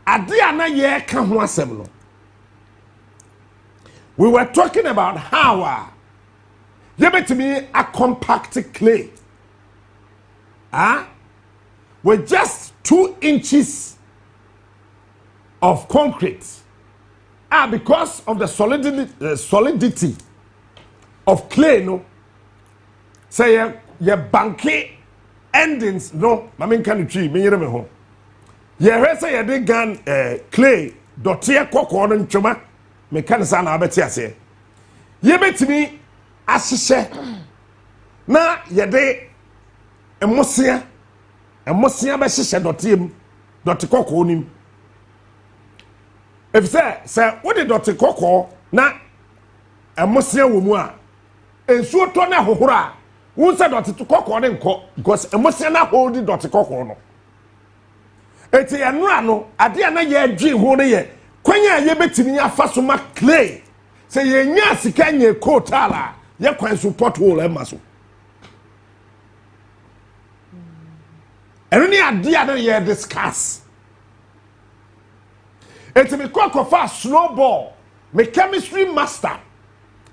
Adiana ye ka ho asem no. We were talking about how you bet me a compact clay. With just 2 inches of concrete. Because of the solidity of clay, no. Say your banky endings, no. I mean, can you tree? Me yere me home. Ye say you dig gun clay. Dotia koko and chuma. Me kan sa na abeti ase ye betimi asese na ye de emosia be hyehyɛ dɔteam dɔte kɔkɔɔ nim efisɛ wo de dɔte kɔkɔɔ na emosia wɔ mu a ensuo tɔ na hohoro a wo sɛ dɔte kɔkɔɔ ne nkɔ because emosia na hold dɔte kɔkɔɔ no eti enura no ade na ye adwi ho ne ye kwanya ye betimi afa so ma clay say ye nya sika nye kotala ye kwan support hole ema so eni ade na ye discuss etimi kokofa snowball me chemistry master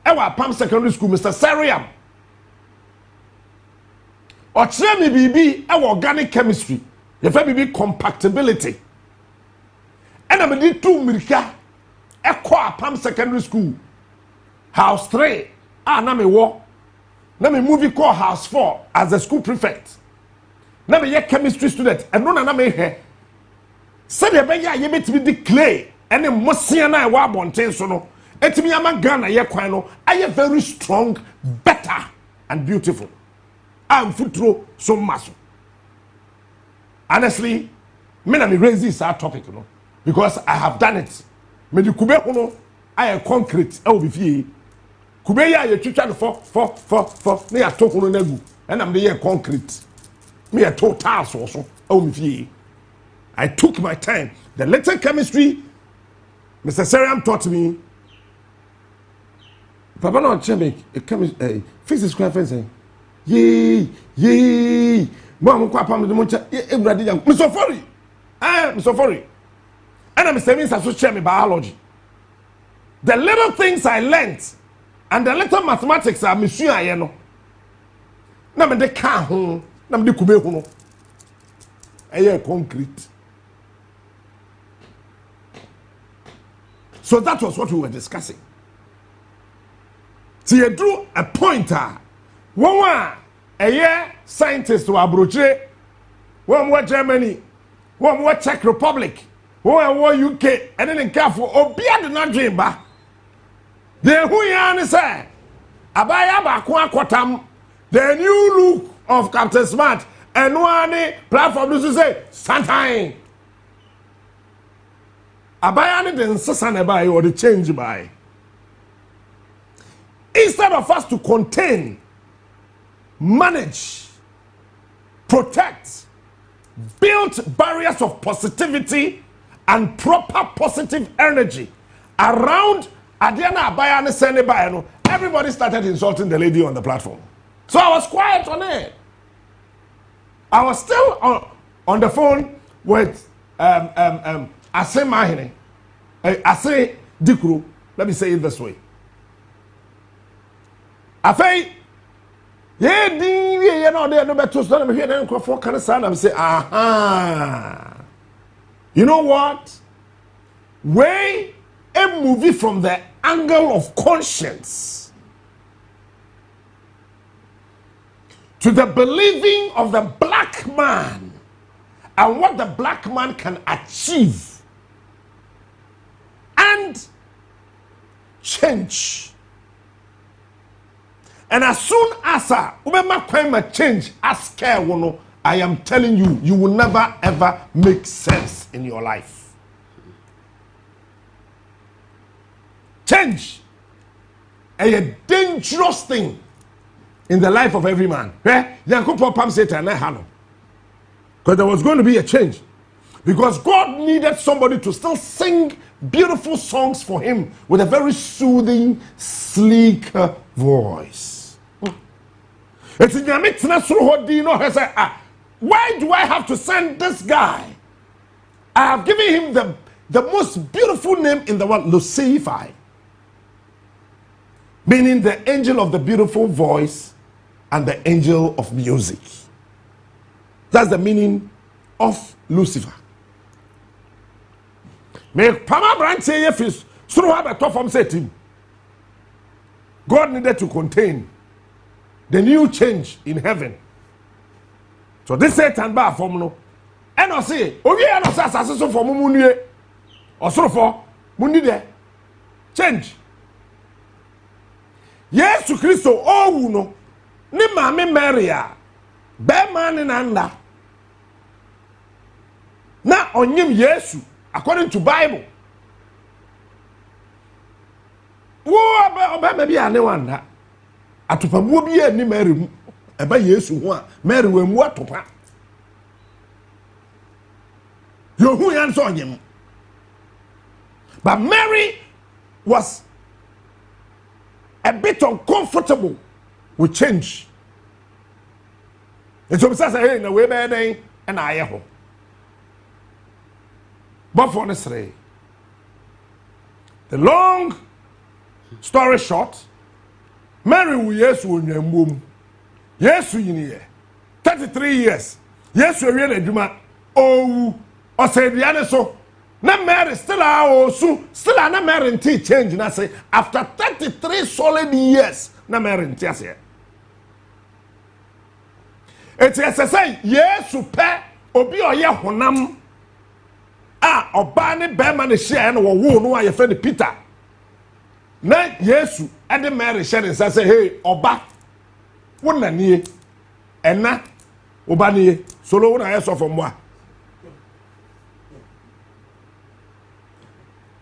ewa Pam secondary school Mr. Seriam o kire me bibi ewa organic chemistry ye fa bibi compactability. And I'm did 2 mirika ekwa Pam secondary school house 3 na me wo na me movie call house 4 as a school prefect na me ye chemistry student and no na me he said the be ya ye betimi di clay and mosia na e wa bonten so no etimi ama Ghana ye kwan no aye very strong better and beautiful am futuro so maso honestly me na me raise this topic you know. Because I have done it. Me di kube hono aye concrete e obi fie. Kube ya ye twitwa no for me ya to hono na gu. And am dey concrete. Me ya to tiles so e obi fie. I took my time. The little chemistry Mr. Seriam taught me. Papa no chemic chemistry physics conference. Yee. Mo kwa pam de mo cha e brade jam. Me so sorry. And I'm saying to share me biology. The little things I learned and the little mathematics are monsieur ayeno. Na me de ka ho, na me de kube ho no. Eye concrete. So that was what we were discussing. So you drew a pointer. One scientist to abroche, one Germany, one Czech Republic. Who are UK and then careful obia de not dream ba the who yan say abaya ba kwatam the new look of Captain Smart and one platform to say sometime abaya ne den sesane by or the change by instead of us to contain, manage, protect, build barriers of positivity and proper positive energy around Adiana Abaya and Sene Bayano, everybody started insulting the lady on the platform. So I was quiet on it. I was still on the phone with Ase Mahine, Ase Dikru. Let me say it this way. I say, yeah, you know, they no better to me here. Then for kind of sound. I'm say, aha. You know what? Way a movie from the angle of conscience to the believing of the black man and what the black man can achieve and change. And as soon as I change, ask I am telling you, you will never ever make sense in your life. Change a dangerous thing in the life of every man. Because there was going to be a change. Because God needed somebody to still sing beautiful songs for him with a very soothing, sleek voice. Why do I have to send this guy? I have given him the most beautiful name in the world, Lucifer. Meaning the angel of the beautiful voice and the angel of music. That's the meaning of Lucifer. God needed to contain the new change in heaven. So this Satan ba form no. And I say, obi e no say so for mu nue. Osoro for mu ni de change. Yesu Kristo owu no. Ni maame Malaria. Be man ni nanda. Na onyim Yesu according to Bible. Wo oba bi ane wanda. Atopamuo bi ani Mary mu. Eba Yesu ho a Mary we mu atopa. Yo hu yan so onyem. But Mary was a bit uncomfortable with change. And so say hey na we be den e na aye ho. But for the long story short, Mary wu Yesu onyambom. Yesu yini 33 years. Yesu ewie na adwuma. Owu. Osediane so. Na Mary still na Mary nti change na say after 33 solid years na Mary nti ase. Eti say Yesu pe obi oye honam oba ne be ma ne hia na wo no aye fe ne Peter. Na Yesu ade Mary share say hey oba wona nie ena oba nie solo wona aye so for mo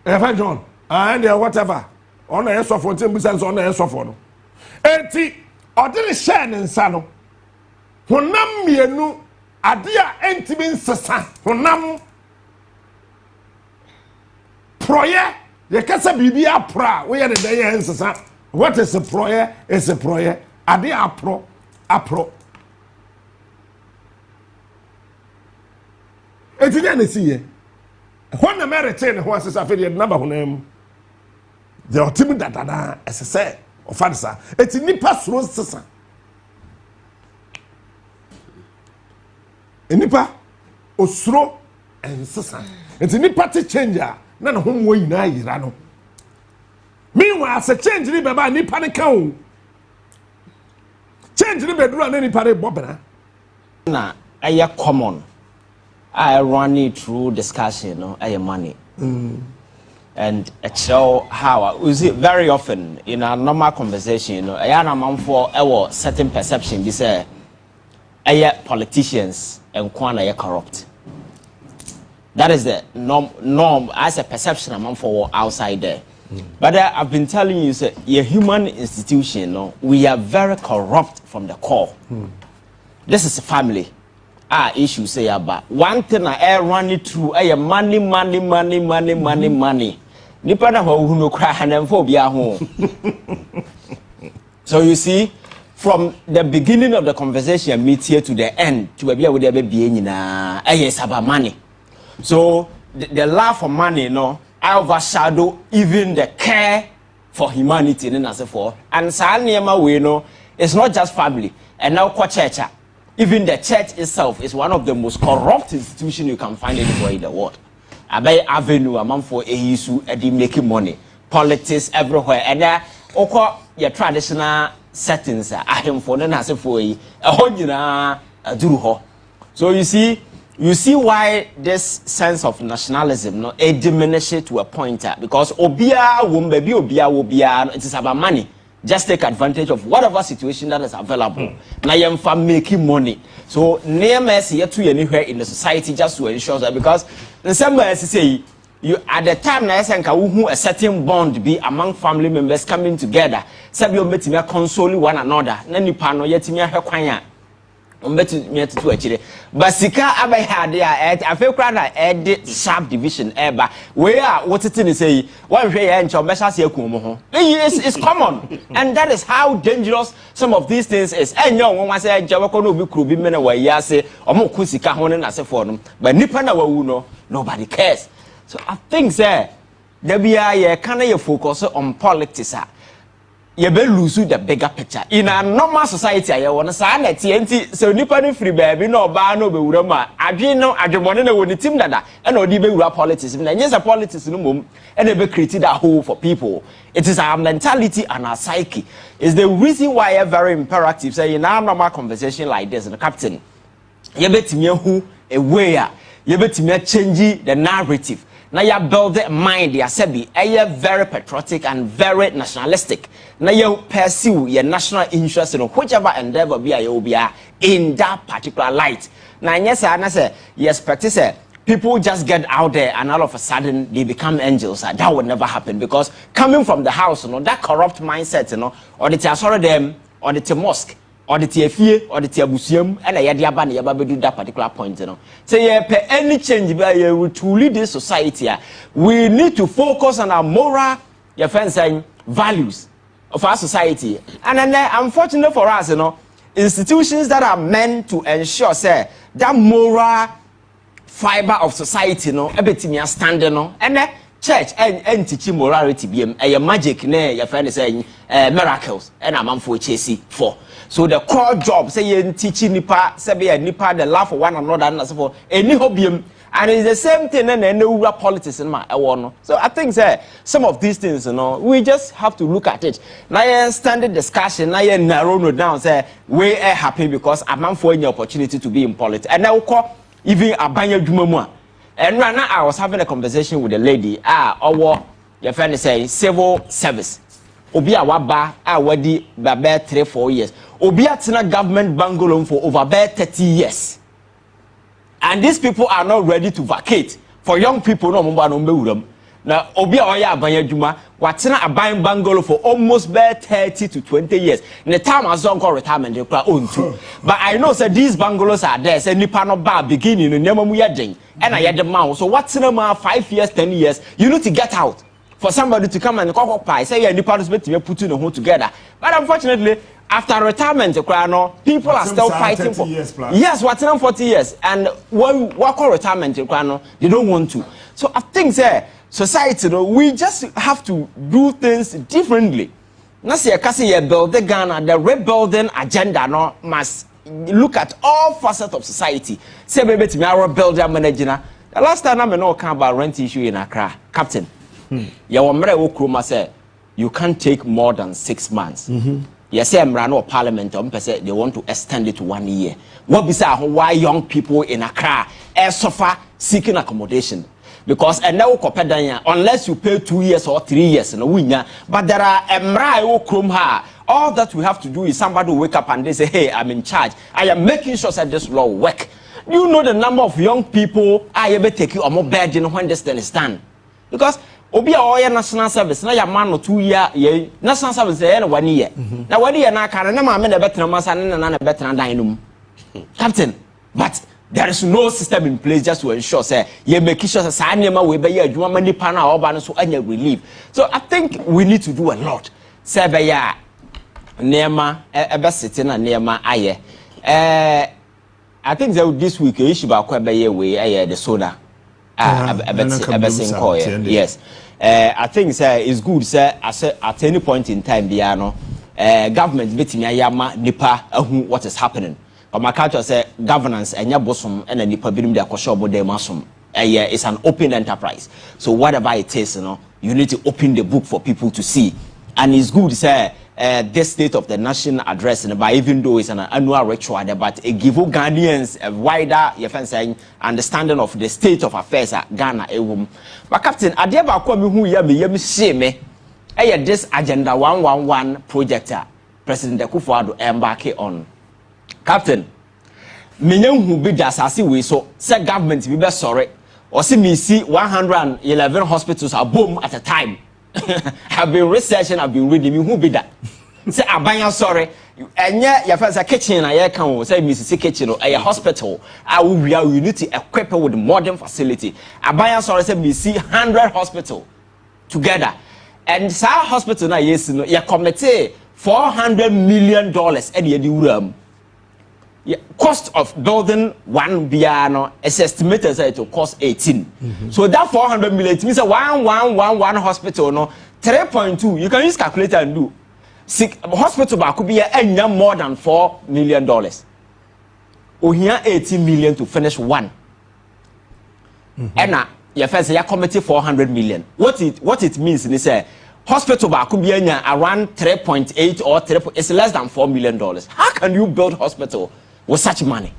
John, and whatever. On a so for business on a so for no. Enti, or didn't share in Sano. Honam mienu, adia entimin sasa, honam proye, ye kasa bibia pra, we are the day and sasa. What is a proye? Is a proye, adia apro. Enti then see. When the marriage chain who says affiliate number him, the ultimate that as I say, or father, it's in Nipa Sros Sasa. In Nipa, Osro and Sasa. It's in Nipa to changer, none of whom we know Irano. Meanwhile, as a change in Baba Nipa count. Change in bedroom any party Bobana. Na, I common. I run it through discussion, money. And it show how we see very often in a normal conversation, I am for our certain perception. This politicians and Kwana corrupt. That is the norm as a perception among for outside there. But I've been telling you, sir, a human institution, we are very corrupt from the core. This is a family. Issue say about one thing I run it through money. Nipa na who no cry and phobia home. So you see, from the beginning of the conversation meet here to the end to be able to be na yes about money. So the love for money, you know, overshadow even the care for humanity and as for. And Salniema we know it's not just family. And now church. Even the church itself is one of the most corrupt institutions you can find anywhere in the world. Abai avenue among for a issue making money, politics everywhere, and your traditional settings are him for then as for a so you see why this sense of nationalism no it diminishes to a point because obia won baby obia it is about money. Just take advantage of whatever situation that is available. Now you are making money. So name us here to anywhere in the society just to ensure that because in some ways say you at the time na a certain bond be among family members coming together. Sabi you met me console one another. Na nipa no yet me ahwe kwan to actually. But sika abai had I feel crowd ed sharp division eba where what it is say one way and it's common and that is how dangerous some of these things is. And young one say Jawako no be could be men where ya say or more kusika honen as a form but nipa na no nobody cares. So I think say there be a kind of focus on politics. You be lose the bigger picture. In a normal society, I want to say that TNT so nipa free baby no ba no be urama. Adwino adwomone na woni team dada. And odi be ura politics. Na yes a politics no mum. And they be created a hole for people. It is our mentality and our psyche. It's the reason why a very imperative say in our normal conversation like this, the captain. You bet me who a way. You bet me change the narrative. Now you build a mind, you are very patriotic and very nationalistic. Now you pursue your national interest in whichever endeavor be in that particular light. Now yes, I say you expect to say people just get out there and all of a sudden they become angels. That would never happen because coming from the house, that corrupt mindset, or the sorry them, or the mosque. Or the TFA or the Tiabusium, and I had do that particular point, So any change to lead this society, we need to focus on our moral values of our society. And then unfortunately for us, institutions that are meant to ensure say that moral fiber of society, everything standing, and church and teaching morality be a magic your friend is saying miracles and a man for chasing for. So the core job say teaching nipa the love for one another and so for any hobby and it's the same thing and no politics in my so I think say some of these things we just have to look at it now standard discussion now narrow down say we are happy because a man for any opportunity to be in politics and now call even a banya jumamua. And right now I was having a conversation with a lady our your friend is saying civil service obi a waba wadi babe 3-4 years obi atina government bungalow for over 30 years and these people are not ready to vacate for young people no mba no mbewuram na obi a oya abanya djuma watina aban bungalow for almost 30 to 20 years in the time as on retirement they kra ontu but I know say these bungalows are there say nipa no ba beginning no nyama mu yeden and I had man so watina ma 5 years 10 years you need to get out for somebody to come and occupy say yeah nipa no be putting the whole together but unfortunately after retirement people are still fighting for yes watina 40 years and when work retirement they don't want to so I think say society we just have to do things differently. Now see a build the Ghana the rebuilding agenda must look at all facets of society. Say baby to me our builder manager. The last time I know about rent issue in Accra, Captain. Your mother will say you can't take more than 6 months. Yes, I'm running parliament they want to extend it to 1 year. What besides why young people in Accra suffer seeking accommodation? Because and now unless you pay 2 years or 3 years in a winner, but there are all that we have to do is somebody will wake up and they say, hey, I'm in charge. I am making sure that this law work. You know the number of young people I ever take you or more burden when this thing is done. Because obi a oya national service na ya man no 2 year national service na 1 year. Na 1 year na aka na ma me na betra masa na betra dan no. Captain, but there is no system in place just to ensure say you make sure say anema we be ya adwuma mani pa na oba no so anya relief. So I think we need to do a lot. Say be ya Nema ebe sitting and Nema aye. I think that this week you should be way the soda. Yes. I think sir it's good sir at any point in time biano government meeting yama nipa what is happening. But my culture say governance and ya bosom and nipa binim de akosho de masum. It's an open enterprise. So whatever it is, you need to open the book for people to see. And it's good sir this State of the Nation address, but even though it's an annual ritual, but it gives Ghanaians a wider understanding of the state of affairs at Ghana. But Captain, I dare come who you see me. This Agenda 111 project, President Akufo-Addo embark on. Captain, many who be just as we so say government be best sorry, or see me see 111 hospitals are boom at a time. Have been researching, I've been reading. Who be that? Say, I'm sorry. And yet, your friends are kitchen. I can't say, Mrs. Kitchen or a hospital. I will be our unity equipped with modern facility. I'm sorry, say, we see 100 hospital together. And Sa hospital now, yes, you committee $400 million at the room. Cost of building one piano is estimated to cost 18. So that 400 million it means a 1 hospital no 3.2. You can use calculator and do. Hospital could be more than $4 million. We here 18 million to finish one. And now your first year committee 400 million. What it means is say hospital could be around 3.8 or 3. It's less than $4 million. How can you build hospital with such money?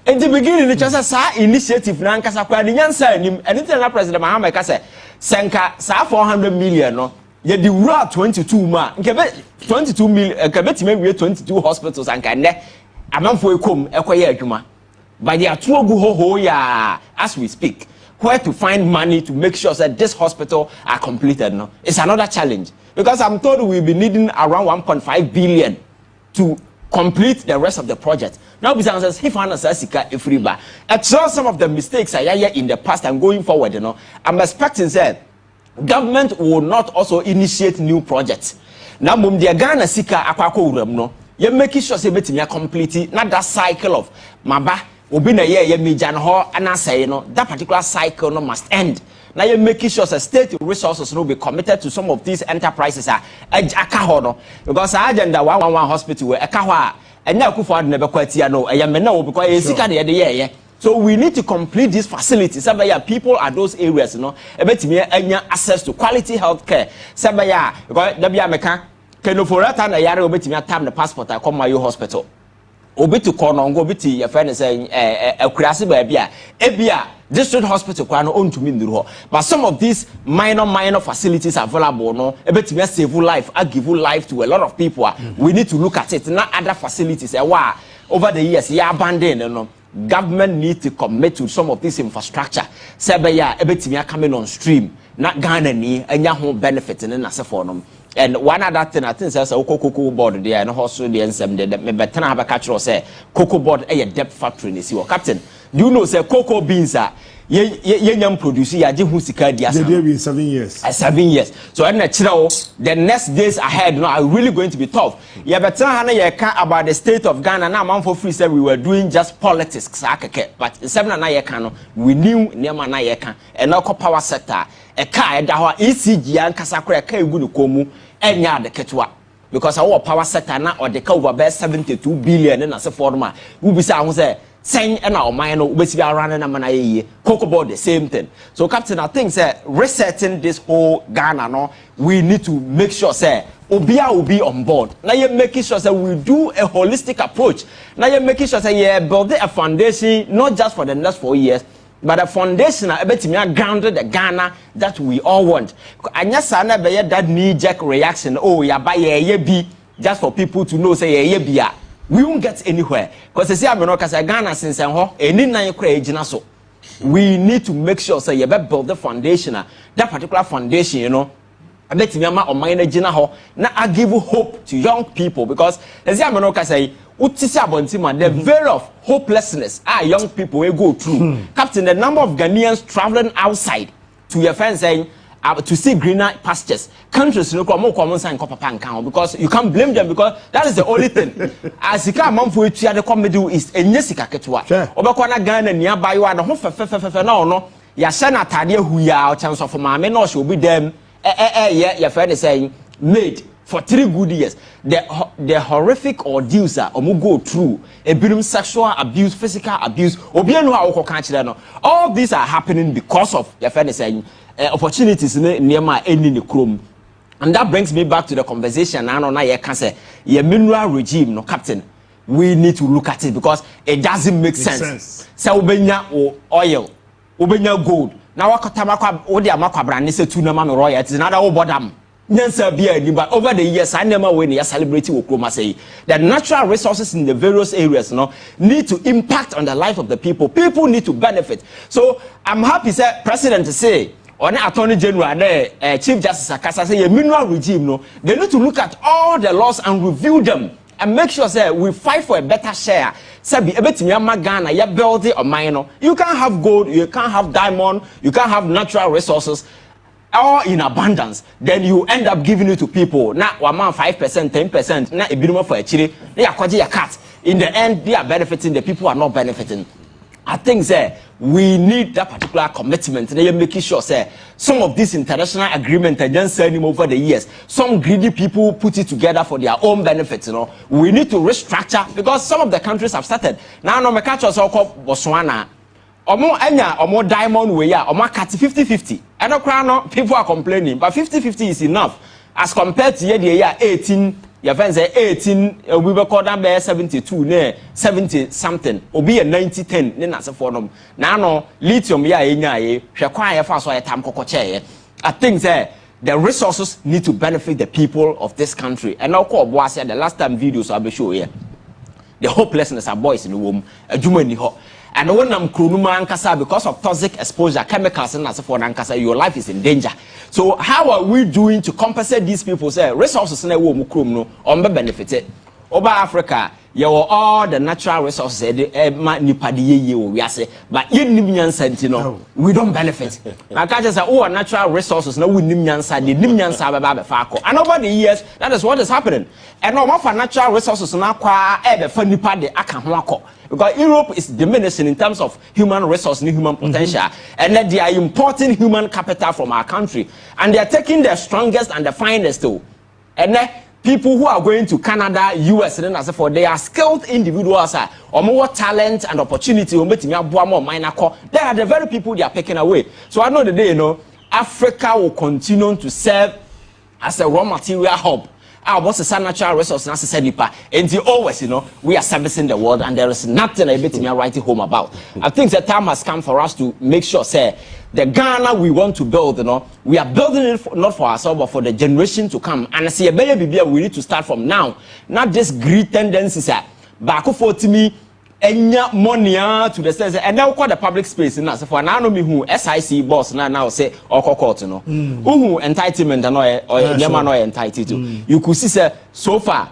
In the beginning, it just sa initiative nankasa kwa di nyansa anim anything na President Mahama ka say senka sa 400 million no ye di wura 22 ma nkebe 22 million nkebe time wie 22 hospitals anka ne amanfo ekom ekoye adwuma but they are too go ya as we speak. Where to find money to make sure that this hospital are completed no? It's another challenge because I'm told we'll be needing around 1.5 billion to complete the rest of the project. Now, because if I if riba, I saw some of the mistakes I in the past and going forward, I'm expecting that government will not also initiate new projects. Now, the Ghana sika akwako uram no, you making sure say betimi complete not that cycle of maba obi na ye mejan ho and I say that particular cycle no must end. Now you're making sure that state resources will be committed to some of these enterprises because Agenda 111 hospital where and now Akufo-Addo never quite because so we need to complete these facilities. People at those areas, access to quality health care. The passport I come my hospital. Obi to Konongo, obi to your friend saying Ebia district hospital kwano own to me. But some of these minor facilities are available no ebetime save life, I give life to a lot of people. We need to look at it. Not other facilities over the years abandoned government need to commit to some of this infrastructure. Sebeya ebetime coming on stream. Not Ghana ni enya ho benefit in na and one other thing I think says a cocoa board there and also the ensem de me better have a catcher say cocoa board a depth factory in the captain. Do you know say cocoa beans are young producer ya jihu sika dia 7 years. 7 years. So the next days ahead are really going to be tough. Yeah, but about the state of Ghana now man for free said we were doing just politics but 7 years we knew nema na yeka and now power sector a car that ECG and Kasakura Kayugu Komu and yard the Ketua. Because our power sector now or the cover best 72 billion and as a former will be sound say saying and our minor basically around and a cocoa board the same thing. So Captain, I think say resetting this whole Ghana no, we need to make sure say Obia will be on board. Now you're making sure that we do a holistic approach. Now you're making sure that build a foundation not just for the next 4 years. But a foundation grounded the Ghana that we all want. And yes, I never that knee-jerk reaction. Oh, yeah, buy a be just for people to know say yeah, we won't get anywhere. Because say I'm not Ghana since so we need to make sure say you build the foundation. That particular foundation, I bet me on my now I give hope to young people because as I'm not say the veil of hopelessness young people will go through. Captain, the number of Ghanaians traveling outside to your friends saying, to see greener pastures. Countries no come common sign papa and count because you can't blame them because that is the only thing. As you can man for it the come Middle East enyesika ketwa. Obekwa na Ghana nearby you and ho fe no. Ya sha na tade huya o chance of maame no should be them your friend is saying made for 3 good years. The horrific ordeals that go through a bit of sexual abuse, physical abuse, all these are happening because of your friend is saying opportunities near my end in the chrome. And that brings me back to the conversation. I know now you can say your mineral regime, no captain. We need to look at it because it doesn't make sense. So ubenya oil, ubenya gold. Now wakotama odi amakwa brand say tuna mama royal. It is another obodam. But over the years, I never when you celebrate the natural resources in the various areas need to impact on the life of the people. People need to benefit. So I'm happy, sir, President to say, or Attorney General, Chief Justice Akasa say, a mineral regime, they need to look at all the laws and review them and make sure, sir, we fight for a better share. Sabi ebetimi Ghana ya build it or mine. You can't have gold, you can't have diamond, you can't have natural resources. All in abundance, then you end up giving it to people. Now, 5%, 10%, now a bit more for a chili. They are quite a cut. In the end, they are benefiting, the people are not benefiting. I think, sir, we need that particular commitment. They are making sure, sir, some of these international agreements are just sending over the years. Some greedy people put it together for their own benefits, We need to restructure because some of the countries have started. Now, no, me catch us all called Botswana. Omo diamond way ya omo cut 50-50. And no people are complaining, but 50-50 is enough as compared to the year 18. Your friends say 18. We were called number 72, ne 70 something. Obi a 90-10. Ne na se for them. Now no lithium ya ye. Shekwa fast so time kokoche. I think the resources need to benefit the people of this country. And now Boadu said the last time videos I'll be show here. The hopelessness of boys in the womb. And when I'm Krunuma Ankasa, because of toxic exposure, chemicals and as for Ankasa, your life is in danger. So how are we doing to compensate these people? Say resources in a womb no on benefit. Over Africa, you all the natural resources but we don't benefit. I can't just say, oh, natural resources no we and over the years, that is what is happening. And no more for natural resources now because Europe is diminishing in terms of human resource and human potential, and that they are importing human capital from our country, and they are taking the strongest and the finest too, and then people who are going to Canada, US, and as for they are skilled individuals, or more talent and opportunity. They are the very people they are picking away. So I know the day, Africa will continue to serve as a raw material hub. Our boss is a natural resource, and as I said, until always, we are servicing the world, and there is nothing I bet me writing home about. I think the time has come for us to make sure, say, the Ghana we want to build, we are building it not for ourselves, but for the generation to come. And I see a better BBA, we need to start from now. Not just greed tendencies, back for me. Enya money to the sense and now call the public space in us for now me who SIC boss now say or court who entitlement or entitled to you could see say so far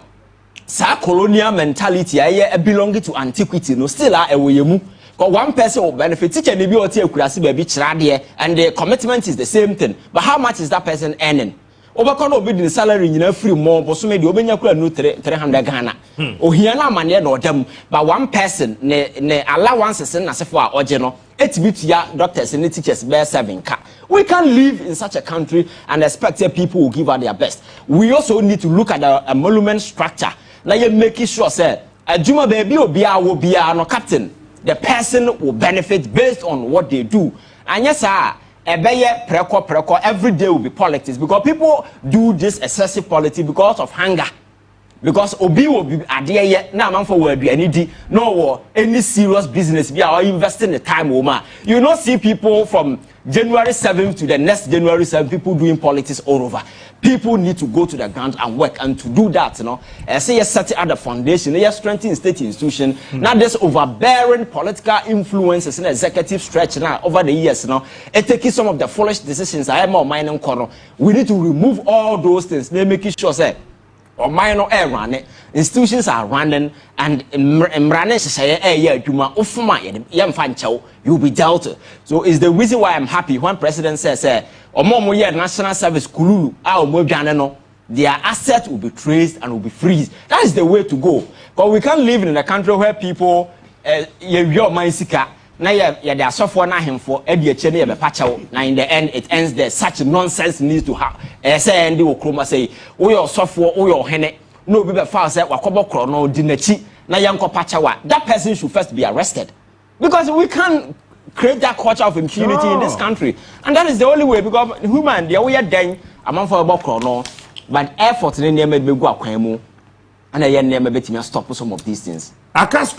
sa colonial mentality belonging to antiquity still are away mu because one person will benefit teacher maybe or and the commitment is the same thing, but how much is that person earning? Overcome be the salary in free more, but so maybe Obenya no 300 Ghana. Oh, here na mania no them, but one person ne allowances and as for or general, 8 bit ya doctors and teachers bear 7K. We can't live in such a country and expect people will give out their best. We also need to look at the emolument structure. Now you making sure, sir, a Juma baby will be no captain. The person will benefit based on what they do. And yes, sir. Every day will be politics because people do this excessive politics because of hunger. Because Obi will be a day now man for word no any serious business we are investing the time woman. You don't see people from January 7th to the next January 7th people doing politics all over. People need to go to the ground and work, and to do that, say you're setting at the foundation, you're strengthening state institution, not this overbearing political influences and executive stretch now over the years, it taking some of the foolish decisions I am on mining corner. We need to remove all those things. They make it sure say or minor air running, institutions are running, and running say air juma ufuma yam fancho, you'll be dealt. So is the reason why I'm happy when President says or more national service kululu our mo their assets will be traced and will be freezed. That is the way to go. Because we can't live in a country where people your mind sika na they are suffer na him for education be pachawo. Now in the end it ends there. Such nonsense needs to have say and the okroma say we your suffer we your hene no be foul say wakobo kro no di nachi na yanko pachawa. That person should first be arrested. Because we can't create that culture of impunity in this country. And that is the only way, because human they are then among for about no. But effort in the name of go akwan mu and I never bet me stop some of these things.